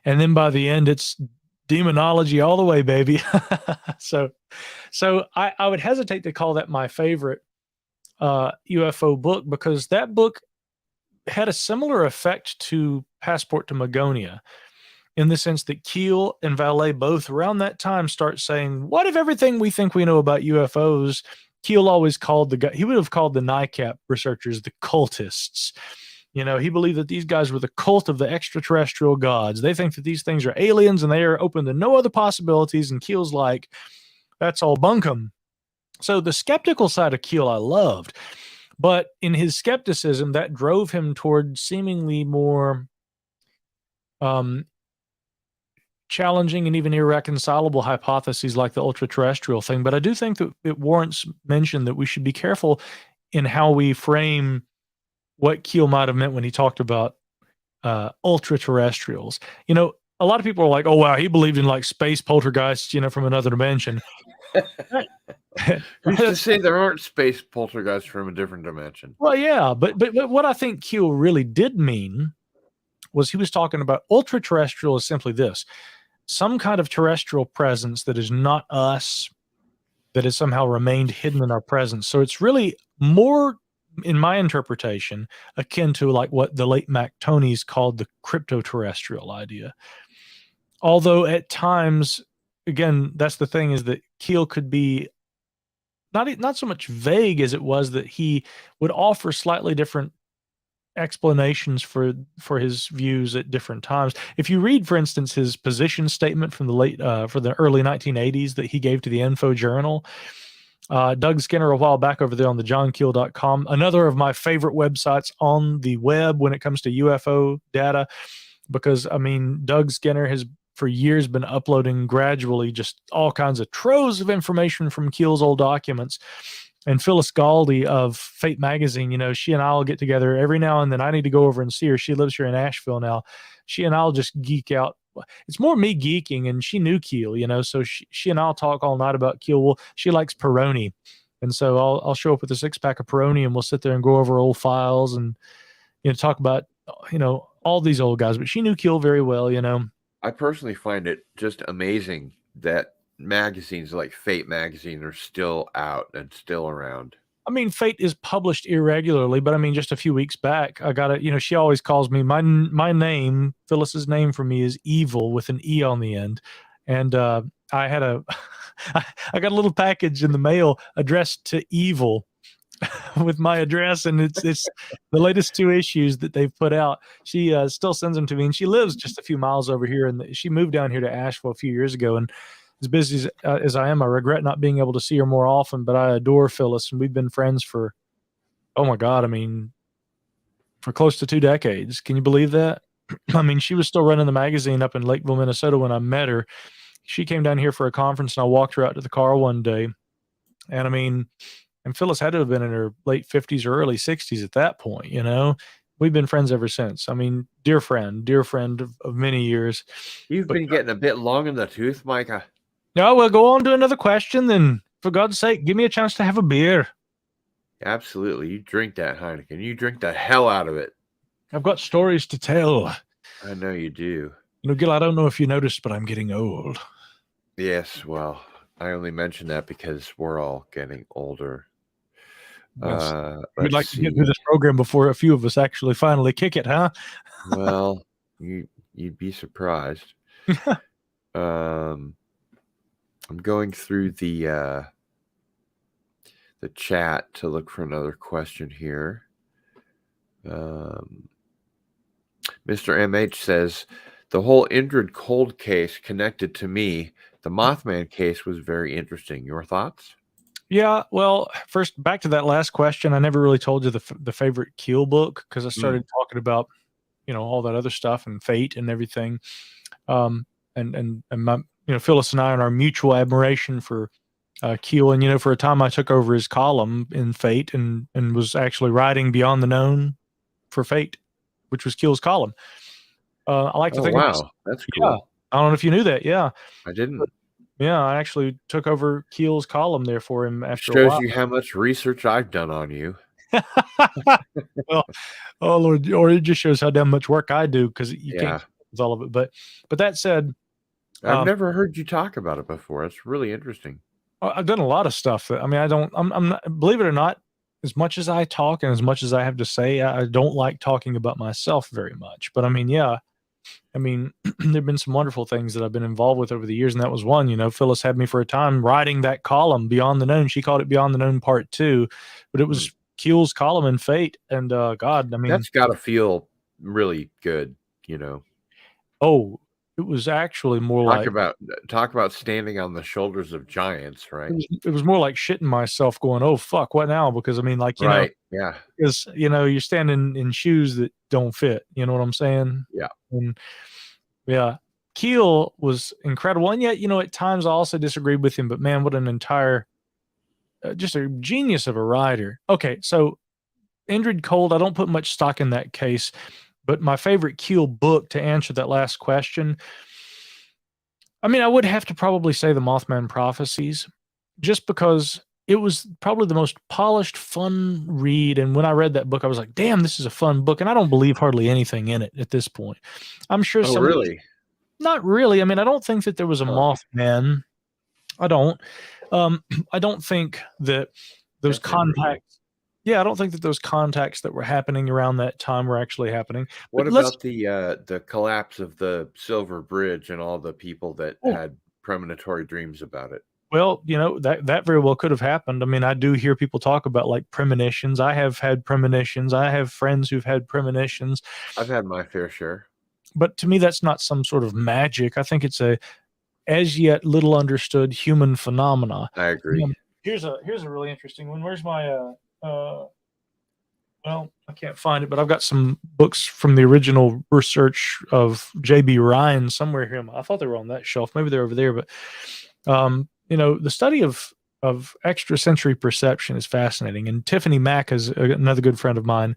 And then by the end, it's demonology all the way, baby. So I would hesitate to call that my favorite UFO book because that book had a similar effect to Passport to Magonia in the sense that Keel and Vallée both around that time start saying, what if everything we think we know about UFOs, Keel always called he would have called the NICAP researchers the cultists. You know, he believed that these guys were the cult of the extraterrestrial gods. They think that these things are aliens and they are open to no other possibilities. And Keel's like, that's all bunkum. So the skeptical side of Keel I loved. But in his skepticism, that drove him toward seemingly more challenging and even irreconcilable hypotheses like the ultra-terrestrial thing. But I do think that it warrants mention that we should be careful in how we frame what Keel might have meant when he talked about ultra-terrestrials. You know, a lot of people are like, oh, wow, he believed in like space poltergeists, you know, from another dimension. Who's to say there aren't space poltergeists from a different dimension? Well, yeah, but what I think Keel really did mean was he was talking about ultra-terrestrial is simply this: some kind of terrestrial presence that is not us, that has somehow remained hidden in our presence. So it's really more, in my interpretation, akin to like what the late Mac Tonys called the crypto-terrestrial idea. Although at times, again, that's the thing, is that Keel could be not so much vague as it was that he would offer slightly different explanations for his views at different times. If you read, for instance, his position statement from the early 1980s that he gave to the Info Journal, Doug Skinner a while back over there on the johnkeel.com, another of my favorite websites on the web when it comes to UFO data, because I mean, Doug Skinner has for years been uploading gradually just all kinds of troves of information from Keel's old documents. And Phyllis Galdi of Fate Magazine, you know, she and I'll get together every now and then. I need to go over and see her. She lives here in Asheville now. She and I'll just geek out. It's more me geeking, and she knew Keel, you know, so she and I'll talk all night about Keel. Well, she likes Peroni. And so I'll show up with a 6-pack of Peroni and we'll sit there and go over old files and, you know, talk about, you know, all these old guys. But she knew Keel very well, you know. I personally find it just amazing that magazines like Fate Magazine are still out and still around. I mean, Fate is published irregularly, but I mean, just a few weeks back, I got it. She always calls me my name. Phyllis's name for me is Evil with an E on the end, and I had a I got a little package in the mail addressed to Evil with my address, and it's the latest 2 issues that they've put out. She still sends them to me, and she lives just a few miles over here, and she moved down here to Asheville a few years ago, and as busy as I am, I regret not being able to see her more often, but I adore Phyllis, and we've been friends for, oh my God, I mean, for close to 2 decades. Can you believe that? I mean, she was still running the magazine up in Lakeville, Minnesota when I met her. She came down here for a conference, and I walked her out to the car one day. And I mean, and Phyllis had to have been in her late 50s or early 60s at that point, We've been friends ever since. I mean, dear friend of many years. You've been getting a bit long in the tooth, Micah. No, we'll go on to another question then. For God's sake, give me a chance to have a beer. Absolutely. You drink that Heineken. You drink the hell out of it. I've got stories to tell. I know you do. Gil, I don't know if you noticed, but I'm getting old. Yes, well, I only mention that because we're all getting older. Yes. We'd like to get through this program before a few of us actually finally kick it, huh? Well, you'd be surprised. I'm going through the chat to look for another question here. Mr. MH says, the whole Indrid Cold case connected to me. The Mothman case was very interesting. Your thoughts? Yeah, well, first, back to that last question. I never really told you the favorite Keel book because I started talking about, all that other stuff and Fate and everything. And my, Phyllis and I and our mutual admiration for Keel. And, for a time I took over his column in Fate and was actually writing Beyond the Known for Fate, which was Keel's column. I like to think of myself, that's cool. Yeah, I don't know if you knew that. Yeah. I didn't. But, yeah, I actually took over Keel's column there for him after a while. Shows you how much research I've done on you. Well, oh Lord, or it just shows how damn much work I do because you can't with all of it. But that said, I've never heard you talk about it before. It's really interesting. I've done a lot of stuff. I mean, I'm not, believe it or not, as much as I talk and as much as I have to say, I don't like talking about myself very much. But I mean, yeah. I mean, there've been some wonderful things that I've been involved with over the years, and that was one. Phyllis had me for a time writing that column, Beyond the Known. She called it Beyond the Known Part 2, but it was Keel's column in Fate. And God, I mean, that's got to feel really good, Oh, it was actually more talk about standing on the shoulders of giants, right? It was more like shitting myself, going, "Oh fuck, what now?" Because I mean, like yeah, because you're standing in shoes that don't fit. You know what I'm saying? Yeah. And yeah, Keel was incredible, and yet at times I also disagreed with him. But man, what an entire, just a genius of a writer. Okay, so Indrid Cold, I don't put much stock in that case, but my favorite Keel book, to answer that last question, I mean, I would have to probably say the Mothman Prophecies, just because it was probably the most polished, fun read. And when I read that book, I was like, damn, this is a fun book. And I don't believe hardly anything in it at this point. I'm sure really? Not really. I mean, I don't think that there was a Mothman. I don't. I don't think that those contacts. Yeah, I don't think that those contacts that were happening around that time were actually happening. What about the collapse of the Silver Bridge and all the people that had premonitory dreams about it? Well, that very well could have happened. I mean, I do hear people talk about like premonitions. I have had premonitions. I have friends who've had premonitions. I've had my fair share. But to me, that's not some sort of magic. I think it's a as yet little understood human phenomena. I agree. Here's a really interesting one. Where's my well, I can't find it, but I've got some books from the original research of J.B. Ryan somewhere here. I thought they were on that shelf. Maybe they're over there. But the study of extrasensory perception is fascinating. And Tiffany Mack is another good friend of mine.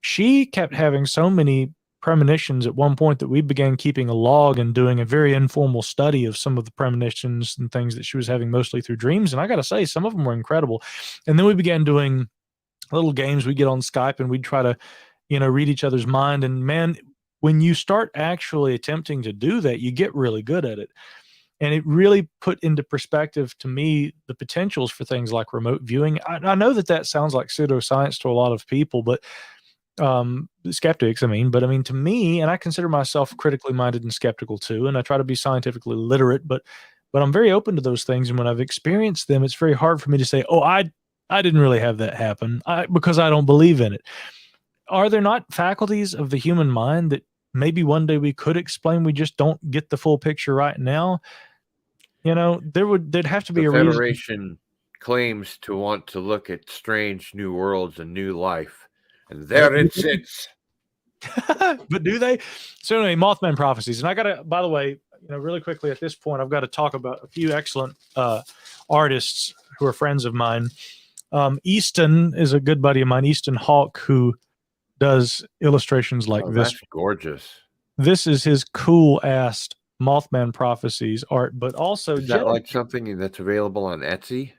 She kept having so many premonitions at one point that we began keeping a log and doing a very informal study of some of the premonitions and things that she was having, mostly through dreams. And I got to say, some of them were incredible. And then we began doing little games. We'd get on Skype and we'd try to, read each other's mind. And man, when you start actually attempting to do that, you get really good at it. And it really put into perspective to me the potentials for things like remote viewing. I know that sounds like pseudoscience to a lot of people, but skeptics, but to me, and I consider myself critically minded and skeptical too, and I try to be scientifically literate, but I'm very open to those things. And when I've experienced them, it's very hard for me to say, oh, I didn't really have that happen, because I don't believe in it. Are there not faculties of the human mind that maybe one day we could explain? We just don't get the full picture right now. There'd have to be The a reason. Federation claims to want to look at strange new worlds and new life, and there it sits. But do they? So anyway, Mothman prophecies. And I gotta, by the way, really quickly at this point, I've got to talk about a few excellent artists who are friends of mine. Easton is a good buddy of mine, Easton Hawk, who does illustrations like this. That's gorgeous. This is his cool ass Mothman prophecies art, but also is that like something that's available on Etsy?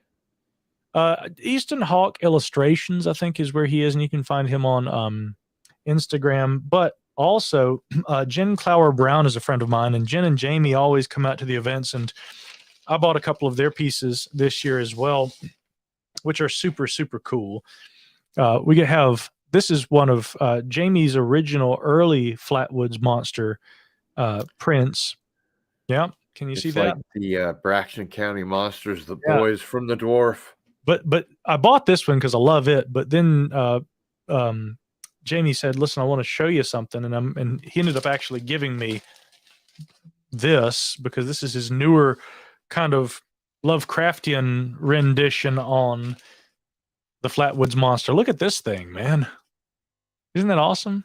Easton Hawk Illustrations, I think, is where he is, and you can find him on Instagram. But also, Jen Clower Brown is a friend of mine, and Jen and Jamie always come out to the events, and I bought a couple of their pieces this year as well, which are super, super cool. This is one of Jamie's original early Flatwoods Monster prints. Yeah, can you see that? Like the Braxton County Monsters, the boys from the dwarf. But I bought this one because I love it. But then Jamie said, "Listen, I want to show you something," and he ended up actually giving me this because this is his newer kind of Lovecraftian rendition on the Flatwoods Monster. Look at this thing, man! Isn't that awesome?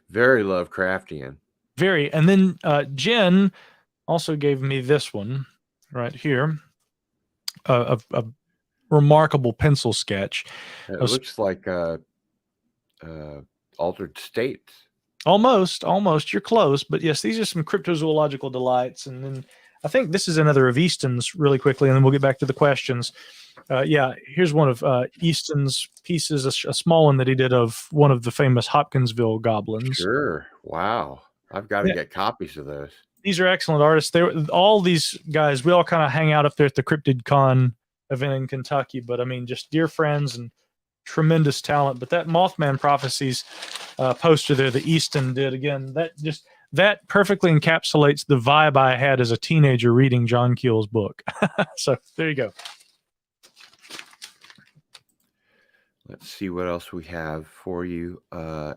Very Lovecraftian. Very. And then Jen also gave me this one right here, a remarkable pencil sketch. It looks like Altered States. Almost. You're close. But yes, these are some cryptozoological delights. And then I think this is another of Easton's really quickly, and then we'll get back to the questions. Here's one of Easton's pieces, a small one that he did of one of the famous Hopkinsville goblins. Sure. Wow. I've got to get copies of those. These are excellent artists. All these guys, we all kind of hang out up there at the Cryptid Con event in Kentucky, but just dear friends and tremendous talent. But that Mothman Prophecies poster there that Easton did, again, that perfectly encapsulates the vibe I had as a teenager reading John Keel's book. So there you go. Let's see what else we have for you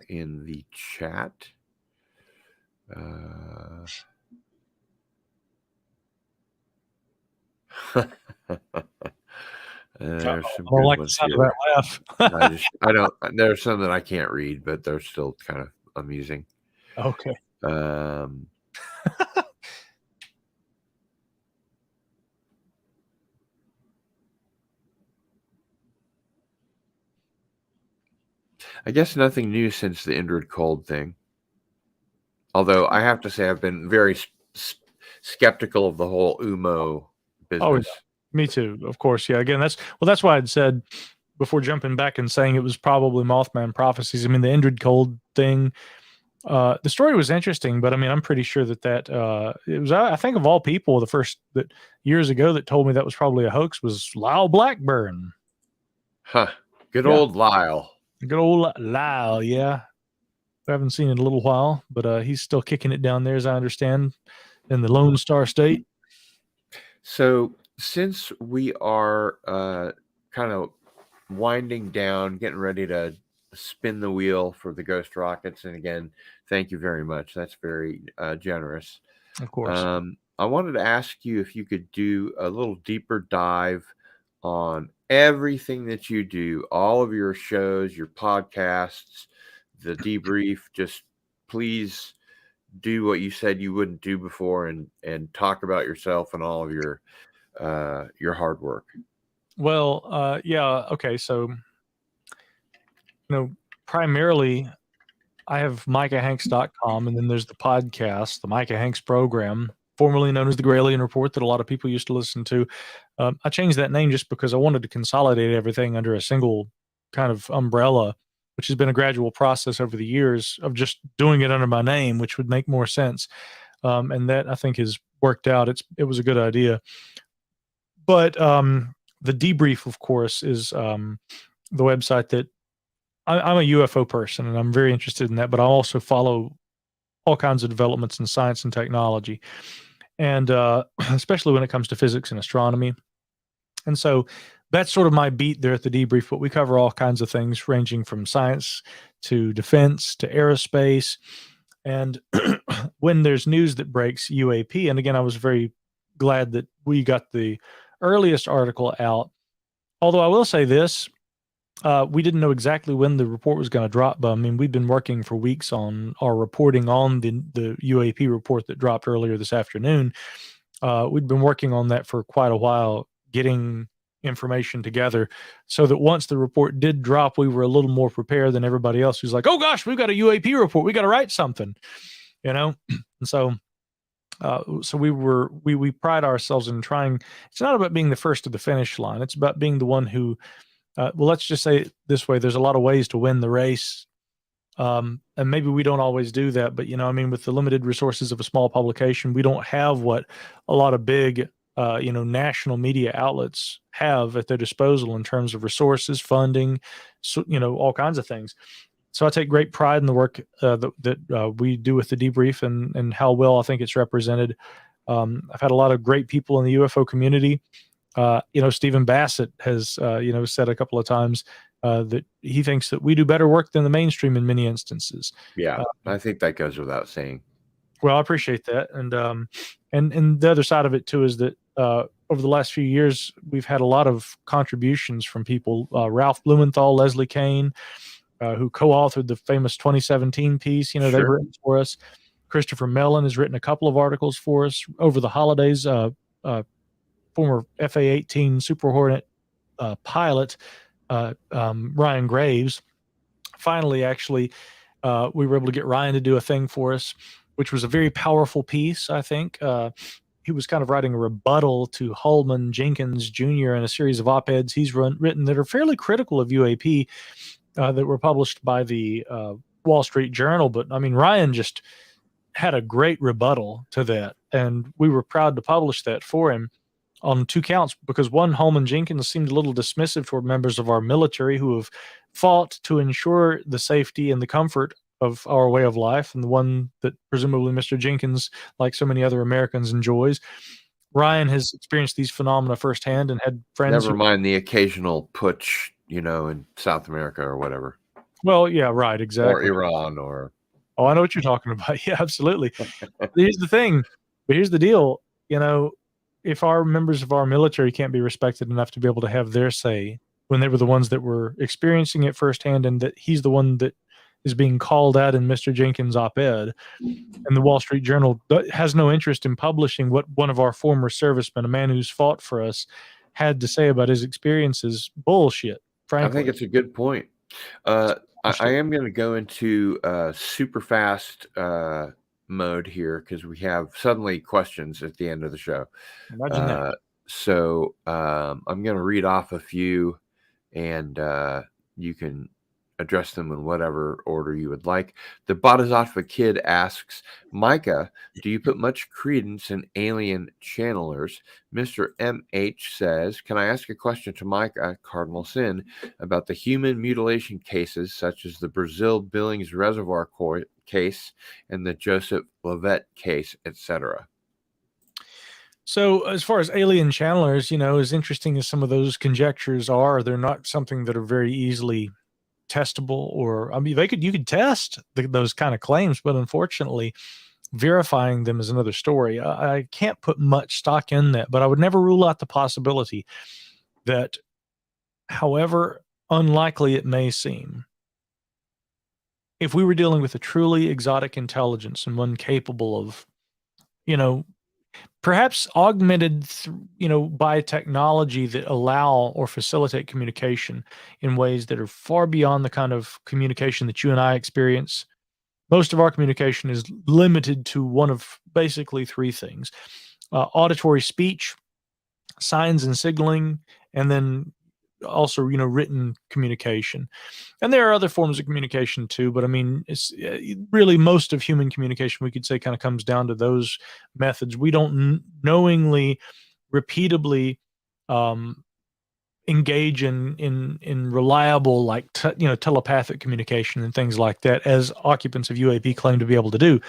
in the chat. There's some good like ones the sound of that laugh. I don't. There's some that I can't read, but they're still kind of amusing. Okay. I guess nothing new since the Indrid Cold thing. Although I have to say I've been very skeptical of the whole UMO business. Oh, yeah. Me too, of course. Yeah, again, that's why I'd said before jumping back and saying it was probably Mothman Prophecies. The Indrid Cold thing, the story was interesting, but I'm pretty sure that it was, I think of all people, the first that years ago that told me that was probably a hoax was Lyle Blackburn. Huh. Good old Lyle. Good old Lyle, yeah. I haven't seen it in a little while, but he's still kicking it down there, as I understand, in the Lone Star State. So since we are kind of winding down, getting ready to spin the wheel for the Ghost Rockets, and again, thank you very much. That's very generous. Of course. I wanted to ask you if you could do a little deeper dive on everything that you do, all of your shows, your podcasts, the debrief. Just please do what you said you wouldn't do before, and talk about yourself and all of your hard work. Well, yeah. Okay. So, primarily I have MicahHanks.com, and then there's the podcast, the Micah Hanks program, formerly known as the Gralien Report, that a lot of people used to listen to. I changed that name just because I wanted to consolidate everything under a single kind of umbrella, which has been a gradual process over the years of just doing it under my name, which would make more sense. And that, I think, has worked out. It was a good idea. But the debrief, of course, is the website that I'm a UFO person, and I'm very interested in that. But I also follow all kinds of developments in science and technology, and especially when it comes to physics and astronomy. And so that's sort of my beat there at the debrief. But we cover all kinds of things, ranging from science to defense to aerospace. And when there's news that breaks UAP, and again, I was very glad that we got the earliest article out. Although I will say this, we didn't know exactly when the report was going to drop, but I mean, we've been working for weeks on our reporting on the UAP report that dropped earlier this afternoon. We'd been working on that for quite a while, getting information together so that once the report did drop, we were a little more prepared than everybody else who's like, oh gosh, we've got a UAP report. We got to write something, you know? And so we pride ourselves in trying. It's not about being the first to the finish line. It's about being the one who, well, let's just say it this way. There's a lot of ways to win the race. And maybe we don't always do that, but I mean, with the limited resources of a small publication, we don't have what a lot of big, national media outlets have at their disposal in terms of resources, funding, so, all kinds of things. So I take great pride in the work that we do with the debrief and how well I think it's represented. I've had a lot of great people in the UFO community. Stephen Bassett has, said a couple of times that he thinks that we do better work than the mainstream in many instances. Yeah, I think that goes without saying. Well, I appreciate that, and the other side of it too is that over the last few years we've had a lot of contributions from people. Ralph Blumenthal, Leslie Kane, who co-authored the famous 2017 piece. They've written for us. Christopher Mellon has written a couple of articles for us over the holidays. Former FA-18 Super Hornet pilot Ryan Graves. Finally, actually, we were able to get Ryan to do a thing for us, which was a very powerful piece, I think. He was kind of writing a rebuttal to Holman Jenkins Jr. in a series of op-eds he's written that are fairly critical of UAP that were published by the Wall Street Journal. But, I mean, Ryan just had a great rebuttal to that, and we were proud to publish that for him on 2 counts, because one, Holman Jenkins seemed a little dismissive toward members of our military who have fought to ensure the safety and the comfort of our way of life, and the one that presumably Mr. Jenkins, like so many other Americans, enjoys. Ryan has experienced these phenomena firsthand and had friends. Never mind the occasional putsch, in South America or whatever. Well, yeah, right, exactly. Or Iran or. Oh, I know what you're talking about. Yeah, absolutely. Here's the thing, but here's the deal. If our members of our military can't be respected enough to be able to have their say when they were the ones that were experiencing it firsthand, and that he's the one that is being called out in Mr. Jenkins' op-ed, and the Wall Street Journal has no interest in publishing what one of our former servicemen, a man who's fought for us, had to say about his experiences, bullshit, frankly. I think it's a good point. I am going to go into super fast mode here because we have suddenly questions at the end of the show. Imagine that. So I'm going to read off a few, and you can address them in whatever order you would like. The Bodhisattva Kid asks, Micah, do you put much credence in alien channelers? Mr. MH says, can I ask a question to Micah, Cardinal Sin, about the human mutilation cases such as the Brazil Billings Reservoir case and the Joseph Levet case, etc.? So as far as alien channelers, as interesting as some of those conjectures are, they're not something that are very easily testable, or I mean, you could test those kind of claims, but unfortunately verifying them is another story. I can't put much stock in that, but I would never rule out the possibility that, however unlikely it may seem, if we were dealing with a truly exotic intelligence and one capable of, perhaps augmented, by technology that allow or facilitate communication in ways that are far beyond the kind of communication that you and I experience. Most of our communication is limited to one of basically 3 things: auditory speech, signs and signaling, and then also, written communication. And there are other forms of communication too, but I mean, it's really most of human communication, we could say, kind of comes down to those methods. We don't knowingly, repeatably engage in reliable, like telepathic communication and things like that, as occupants of UAP claim to be able to do.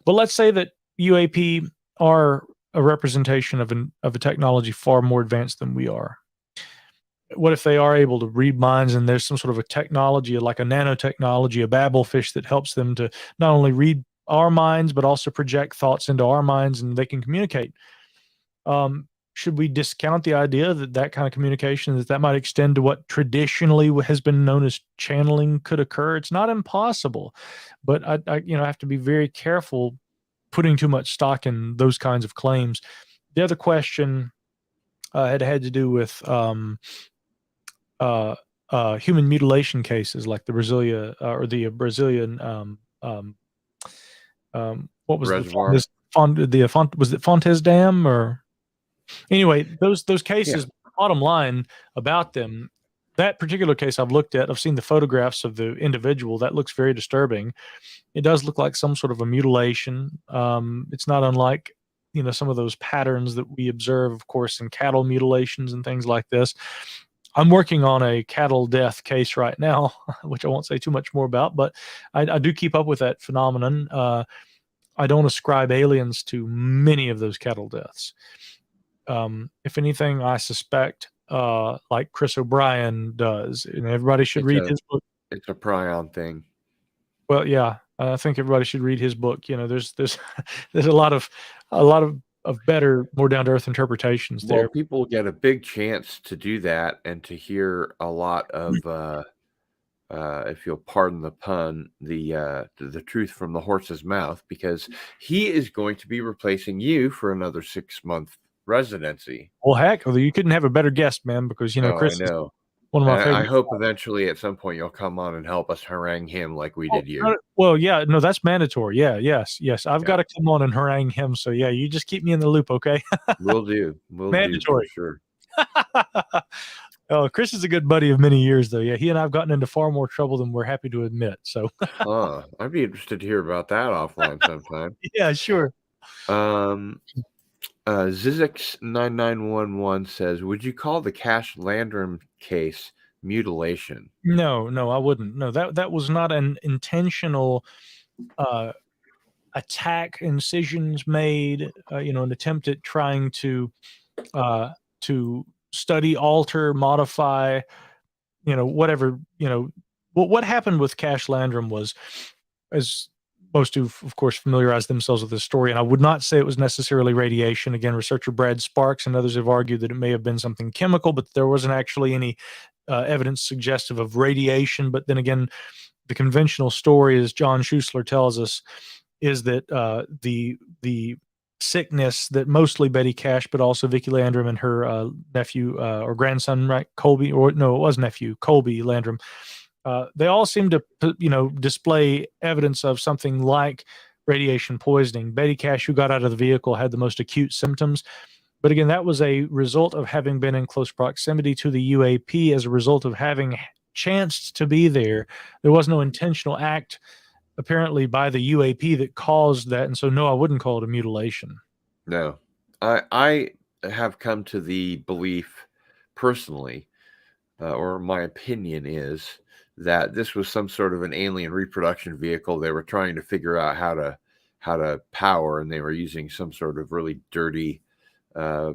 But let's say that UAP are a representation of a technology far more advanced than we are. What if they are able to read minds, and there's some sort of a technology, like a nanotechnology, a babblefish, that helps them to not only read our minds but also project thoughts into our minds, and they can communicate? Should we discount the idea that that kind of communication, that might extend to what traditionally has been known as channeling, could occur? It's not impossible, but I have to be very careful putting too much stock in those kinds of claims. The other question had to do with human mutilation cases, like the Brasilia or the Brazilian what was Reservoir. was it Fontes Dam? Or anyway, those cases, bottom line about them, that particular case I've looked at, I've seen the photographs of the individual. That looks very disturbing. It does look like some sort of a mutilation. It's not unlike some of those patterns that we observe, of course, in cattle mutilations and things like this. I'm working on a cattle death case right now, which I won't say too much more about, but I do keep up with that phenomenon. I don't ascribe aliens to many of those cattle deaths. If anything, I suspect, like Chris O'Brien does, and everybody should read his book. It's a prion thing. Well, yeah, I think everybody should read his book. There's there's a lot of better, more down to earth interpretations there. Well, people get a big chance to do that and to hear a lot of, if you'll pardon the pun, the truth from the horse's mouth, because he is going to be replacing you for another 6-month residency. Well, heck, you couldn't have a better guest, man, because Chris I know. is one of my favorite. I hope eventually at some point you'll come on and help us harangue him like we did you. Well, yeah, no, that's mandatory. Yeah, yes. I've got to come on and harangue him. So yeah, you just keep me in the loop, okay? We'll do. Mandatory. Do for sure. Oh, Chris is a good buddy of many years, though. Yeah, he and I have gotten into far more trouble than we're happy to admit. So, I'd be interested to hear about that offline sometime. Yeah, sure. Zizix9911 says, would you call the Cash Landrum case mutilation? No, I wouldn't. No, that was not an intentional attack, incisions made, an attempt at trying to study, alter, modify, whatever, what happened with Cash Landrum was, as most who've, of course, familiarized themselves with this story, and I would not say it was necessarily radiation. Again, researcher Brad Sparks and others have argued that it may have been something chemical, but there wasn't actually any evidence suggestive of radiation. But then again, the conventional story, as John Schuessler tells us, is that the sickness that mostly Betty Cash, but also Vicki Landrum and her nephew or grandson, right, Colby, or no, it was nephew, Colby Landrum, they all seem to, display evidence of something like radiation poisoning. Betty Cash, who got out of the vehicle, had the most acute symptoms. But again, that was a result of having been in close proximity to the UAP, as a result of having chanced to be there. There was no intentional act, apparently, by the UAP that caused that. And so, no, I wouldn't call it a mutilation. No. I have come to the belief personally, or my opinion is, that this was some sort of an alien reproduction vehicle. They were trying to figure out how to power, and they were using some sort of really dirty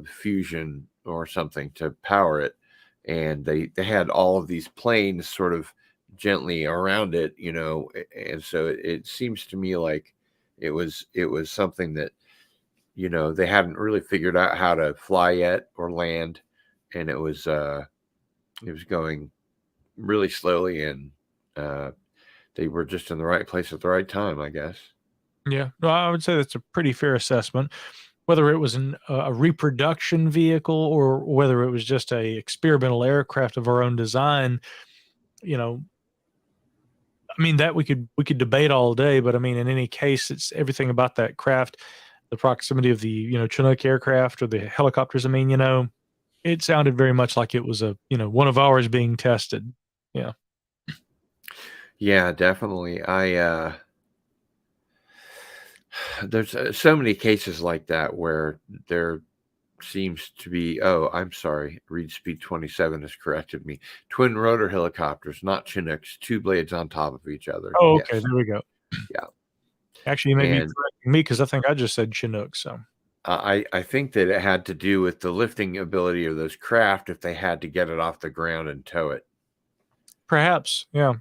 fusion or something to power it. And they had all of these planes sort of gently around it, and so it seems to me like it was something that, they hadn't really figured out how to fly yet or land, and it was going really slowly, and they were just in the right place at the right time, I guess. Yeah, no, I would say that's a pretty fair assessment. Whether it was a reproduction vehicle or whether it was just a experimental aircraft of our own design, I mean, that we could debate all day. But I mean, in any case, it's everything about that craft, the proximity of the Chinook aircraft or the helicopters. I mean, it sounded very much like it was one of ours being tested. Yeah. Yeah, definitely. There's so many cases like that where there seems to be, oh, I'm sorry, Reed Speed 27 has corrected me. Twin rotor helicopters, not Chinooks, two blades on top of each other. Oh, Yes. okay. There we go. Yeah. Actually, you may be And correcting me because I think I just said Chinook. So I think that it had to do with the lifting ability of those craft if they had to get it off the ground and tow it. perhaps, yeah.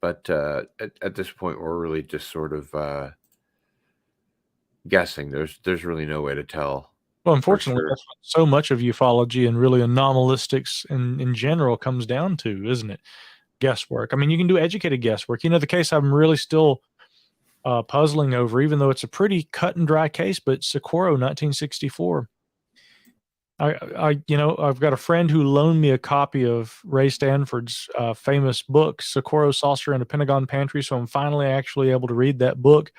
But at this point, we're really just sort of guessing. There's really no way to tell Well, for unfortunately, sure. that's what so much of ufology and really anomalistics in general comes down to, isn't it? Guesswork. I mean, you can do educated guesswork. The case I'm really still puzzling over, even though it's a pretty cut and dry case, but Socorro, 1964. I've got a friend who loaned me a copy of Ray Stanford's famous book, Socorro Saucer in a Pentagon Pantry. So I'm finally actually able to read that book.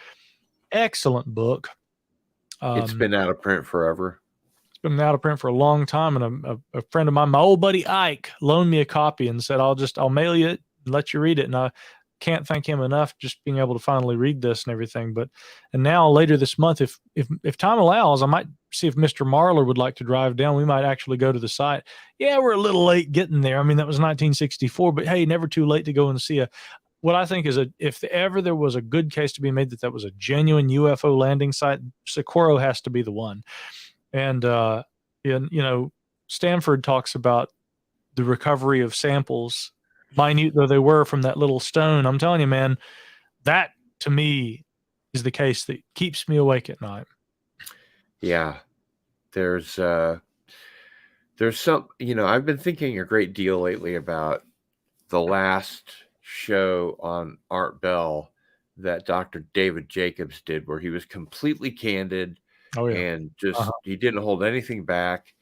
Excellent book. It's been out of print forever. It's been out of print for a long time, and a friend of mine, my old buddy Ike, loaned me a copy and said, I'll mail you it and let you read it." And I can't thank him enough just being able to finally read this and everything. And now later this month, if time allows, I might see if Mr. Marler would like to drive down. We might actually go to the site. Yeah, we're a little late getting there. I mean, that was 1964, but hey, never too late to go and see what I think is if ever there was a good case to be made that was a genuine UFO landing site, Socorro has to be the one. And Stanford talks about the recovery of samples, minute though they were, from that little stone. I'm telling you, man, that to me is the case that keeps me awake at night. Yeah, there's some, I've been thinking a great deal lately about the last show on Art Bell that Dr. David Jacobs did, where he was completely candid. Oh yeah. And just he didn't hold anything back.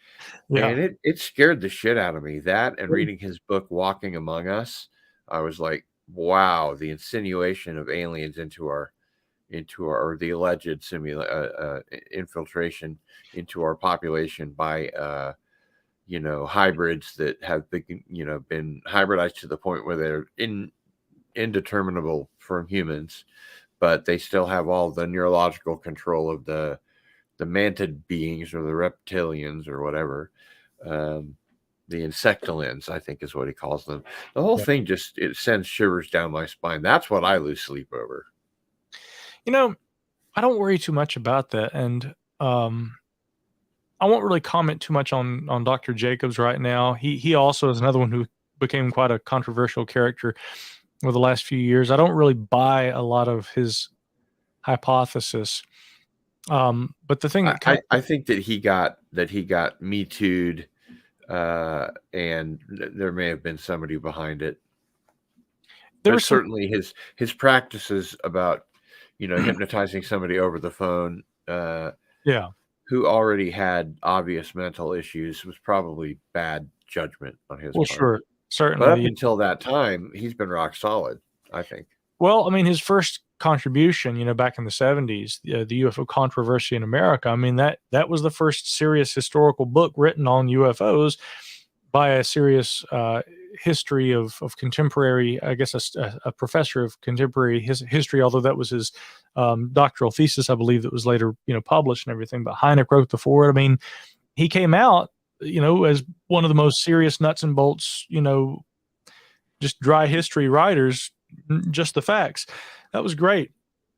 Yeah. And it scared the shit out of me. That and reading his book Walking Among Us, I was like, wow, the insinuation of aliens into our or the alleged infiltration into our population by hybrids that have been hybridized to the point where they're indeterminable from humans, but they still have all the neurological control of the mantid beings or the reptilians or whatever. The insectolins, I think is what he calls them. The whole thing it sends shivers down my spine. That's what I lose sleep over. I don't worry too much about that. And I won't really comment too much on Dr. Jacobs right now. He also is another one who became quite a controversial character over the last few years. I don't really buy a lot of his hypothesis. But the thing that I think that he got Me Too'd, and there may have been somebody behind it. There was certainly his practices about hypnotizing somebody over the phone. Yeah. Who already had obvious mental issues was probably bad judgment on his part. Sure, certainly. But up until that time, he's been rock solid, I think. Well, I mean, his first contribution, back in the 70s, the UFO controversy in America, I mean, that was the first serious historical book written on UFOs by a serious history of contemporary, I guess, a professor of contemporary history, although that was his doctoral thesis, I believe, that was later, published and everything. But Hynek wrote the foreword. I mean, he came out, as one of the most serious nuts and bolts, just dry history writers, just the facts. That was great.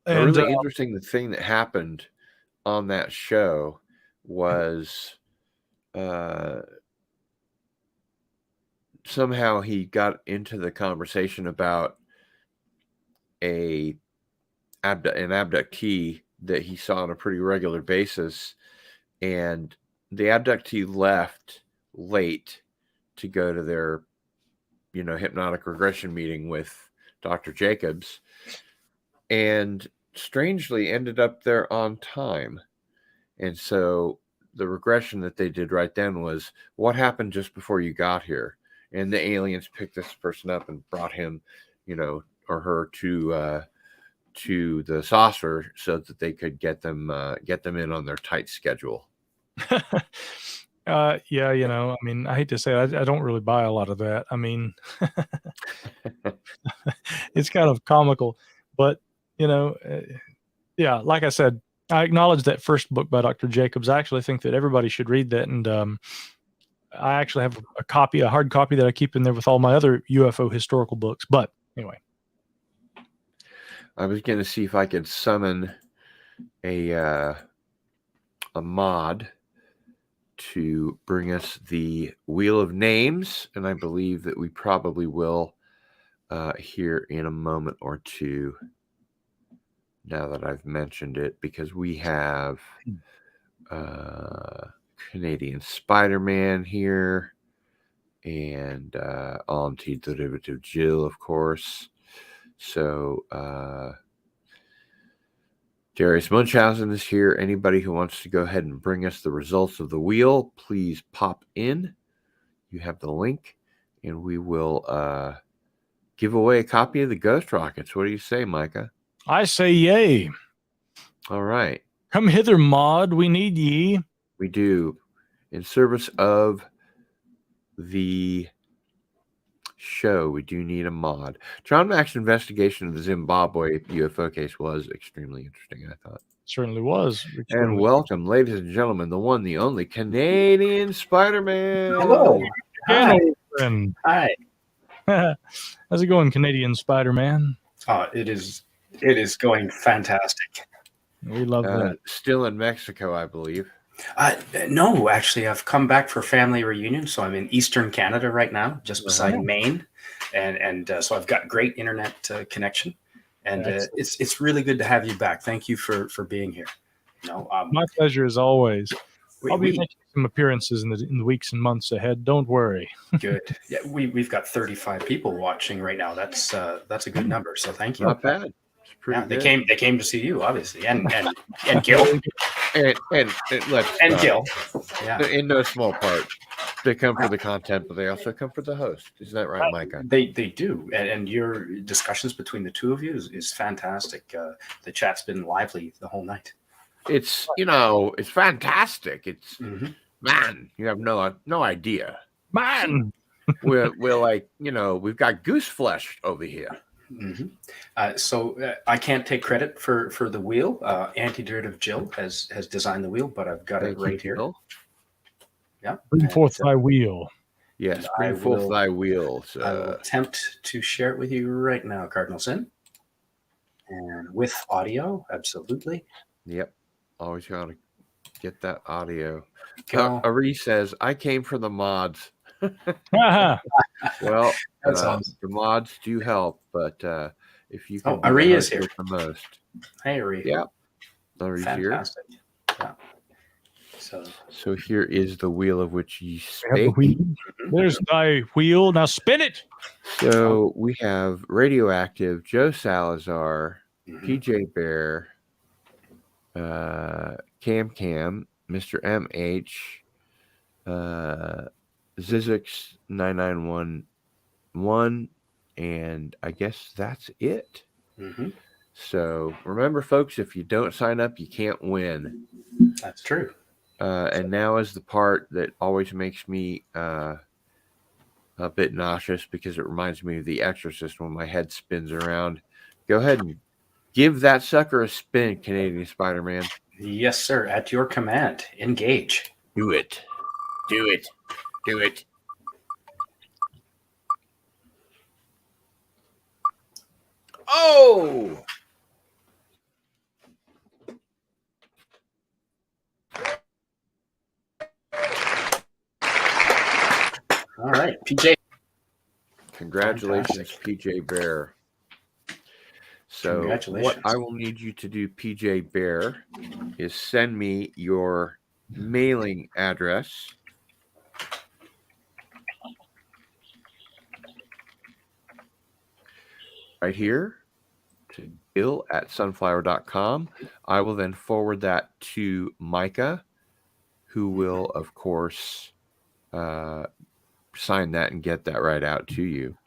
And really interesting, the thing that happened on that show was somehow he got into the conversation about an abductee that he saw on a pretty regular basis, and the abductee left late to go to their hypnotic regression meeting with Dr. Jacobs, and strangely ended up there on time. And so the regression that they did right then was, what happened just before you got here? And the aliens picked this person up and brought him, or her to the saucer so that they could get them in on their tight schedule. Yeah, I mean, I hate to say it, I don't really buy a lot of that. I mean, it's kind of comical, but yeah, like I said, I acknowledge that first book by Dr. Jacobs. I actually think that everybody should read that, and I actually have a hard copy that I keep in there with all my other UFO historical books. But anyway, I was going to see if I could summon a mod to bring us the Wheel of Names, and I believe that we probably will here in a moment or two, now that I've mentioned it, because we have Canadian Spider-Man here, and Into Derivative Jill, of course. So Darius Munchausen is here. Anybody who wants to go ahead and bring us the results of the wheel, please pop in. You have the link, and we will give away a copy of the Ghost Rockets. What do you say, Micah? I say yay. All right. Come hither, mod. We need ye. We do. In service of the show, we do need a mod. John Mack's investigation of the Zimbabwe UFO case was extremely interesting, I thought. Certainly was. And welcome, ladies and gentlemen, the one, the only Canadian Spider-Man. Hello. Hi. Hi. How's it going, Canadian Spider-Man? It is going fantastic. We love that. Still in Mexico, I believe. No, actually, I've come back for family reunion, so I'm in Eastern Canada right now, just beside Maine, and so I've got great internet connection, and it's really good to have you back. Thank you for being here. My pleasure as always. I'll be making some appearances in the weeks and months ahead. Don't worry. Good. Yeah, we've got 35 people watching right now. That's a good number. So thank you. Not bad. Yeah, they came to see you, obviously, and Gil, and Gil. Yeah, in no small part, they come for the content, but they also come for the host. Isn't that right, Micah? They do, and your discussions between the two of you is fantastic. The chat's been lively the whole night. It's it's fantastic. It's man, you have no idea, man. we're like we've got goose flesh over here. So I can't take credit for the wheel. Antiderivative Jill has designed the wheel, but I've got it right here. Yeah, bring forth thy wheel. Yes, bring forth thy wheel. So I will attempt to share it with you right now, Cardinal Sin, and with audio, absolutely. Yep, always got to get that audio. Ari says, "I came for the mods." Well, the mods do help, but if you can, Ari is here the most. Hey, Ari. Yeah, Ari's fantastic. Here. Yeah. So here is the wheel of which ye spake. There's thy wheel. Now spin it. So we have Radioactive, Joe Salazar, PJ Bear, Cam, Mr. MH, Zizix 9911, and I guess that's it. So remember, folks, if you don't sign up, you can't win. That's true. And now is the part that always makes me a bit nauseous, because it reminds me of The Exorcist when my head spins around. Go ahead and give that sucker a spin, Canadian Spider-Man. Yes, sir. At your command. Engage. Do it. Do it. Do it. Oh! All right, PJ. Congratulations, PJ Bear. So what I will need you to do, PJ Bear, is send me your mailing address. Right here to bill@sunflower.com. I will then forward that to Micah, who will, of course, sign that and get that right out to you.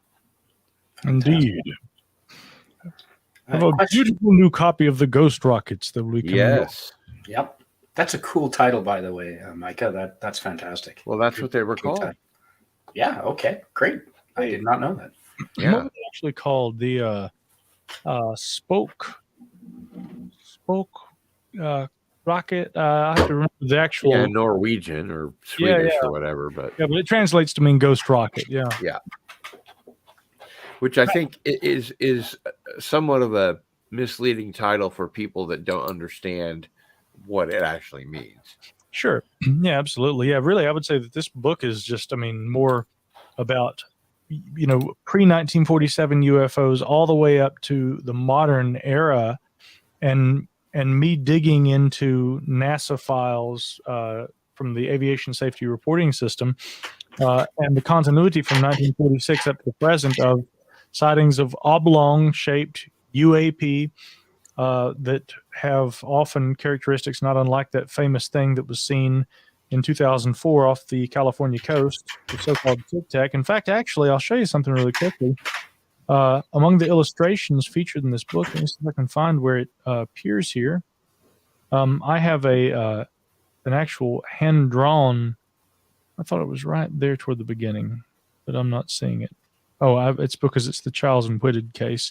Indeed. I have a beautiful new copy of the Ghost Rockets that will be coming. Yes. Yep. That's a cool title, by the way, Micah. That's fantastic. Well, that's what they were Good called. title. Yeah. Okay. Great. I did not know that. Yeah. What was it actually called? The spoke rocket. I have to remember the actual. Yeah, Norwegian or Swedish or whatever, but yeah, but it translates to mean ghost rocket. Yeah. Yeah. Which I think is somewhat of a misleading title for people that don't understand what it actually means. Sure. Yeah, absolutely. Yeah, really, I would say that this book is just, I mean, more about, pre-1947 UFOs all the way up to the modern era, and me digging into NASA files from the Aviation Safety Reporting System and the continuity from 1946 up to the present of sightings of oblong-shaped UAP that have often characteristics not unlike that famous thing that was seen in 2004 off the California coast, the so-called Tic Tac. In fact, actually, I'll show you something really quickly. Among the illustrations featured in this book, let me see if I can find where it appears here. I have an actual hand-drawn. I thought it was right there toward the beginning, but I'm not seeing it. Oh, it's because it's the Charles and Whitted case.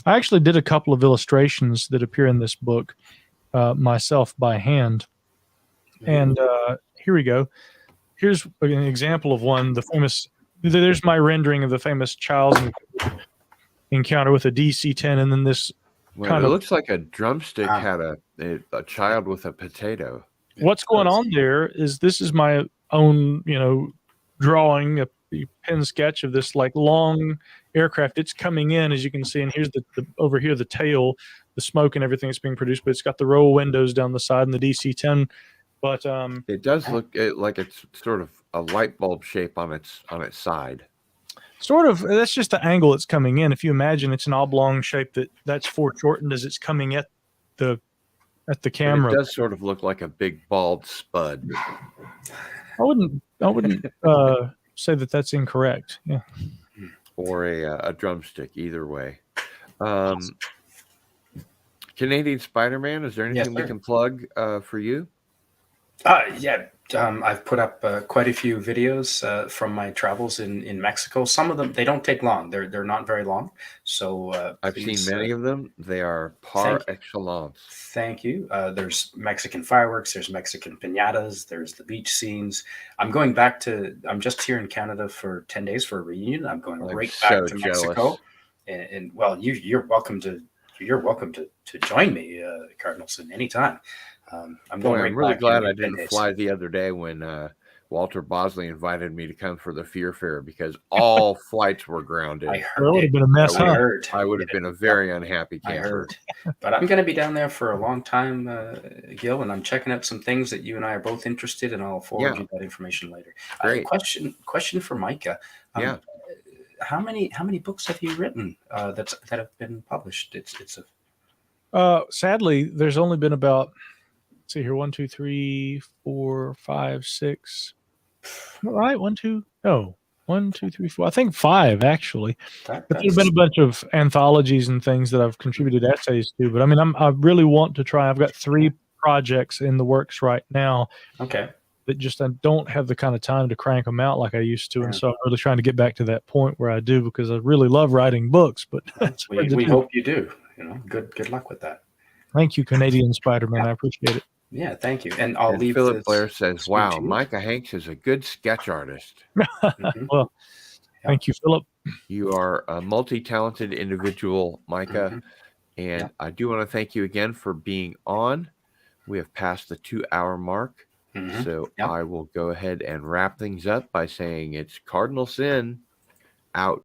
I actually did a couple of illustrations that appear in this book myself by hand. And here we go. Here's an example of one, there's my rendering of the famous Charles and Whitted encounter with a DC-10, and then this it looks like a drumstick had a child with a potato. What's going on there is this is my own, drawing, a pen sketch of this like long aircraft. It's coming in, as you can see, and here's the over here the tail, the smoke and everything that's being produced, but it's got the roll windows down the side and the DC-10. But it does look like it's sort of a light bulb shape on its side. Sort of. That's just the angle it's coming in. If you imagine it's an oblong shape that's foreshortened as it's coming at the camera. But it does sort of look like a big bald spud. I wouldn't say that that's incorrect. Yeah. Or a drumstick, either way. Canadian Spider-Man, is there anything we can plug for you? Yeah. I've put up quite a few videos from my travels in Mexico. Some of them, they don't take long. They're not very long. So I've seen many of them. They are par excellence. Thank you. There's Mexican fireworks. There's Mexican piñatas. There's the beach scenes. I'm just here in Canada for 10 days for a reunion. I'm going right back to Mexico. And well, you're welcome to join me, Cardinalson, anytime. I'm really glad I didn't fly the other day when Walter Bosley invited me to come for the Fear Fair, because all flights were grounded. I heard it would have been a mess. I would have been a very unhappy camper. I heard. But I'm going to be down there for a long time, Gil, and I'm checking out some things that you and I are both interested in. I'll forward you that information later. Great. Question for Micah. How many books have you written that have been published? Sadly, there's only been about, let's see here, 1, 2, 3, 4, 5, 6. All right, 1, 2, 3, 4. I think 5 actually. But there's been a bunch of anthologies and things that I've contributed essays to. But I mean, I really want to try. I've got 3 projects in the works right now. Okay. That just I don't have the kind of time to crank them out like I used to, and so I'm really trying to get back to that point where I do, because I really love writing books. But we hope you do. Good luck with that. Thank you, Canadian Spider-Man. I appreciate it. Yeah, thank you. And I'll leave. Philip Blair says, "Wow, Micah Hanks is a good sketch artist." Well, thank you, Philip. You are a multi-talented individual, Micah, and I do want to thank you again for being on. We have passed the 2-hour mark. So I will go ahead and wrap things up by saying it's Cardinal Sin out.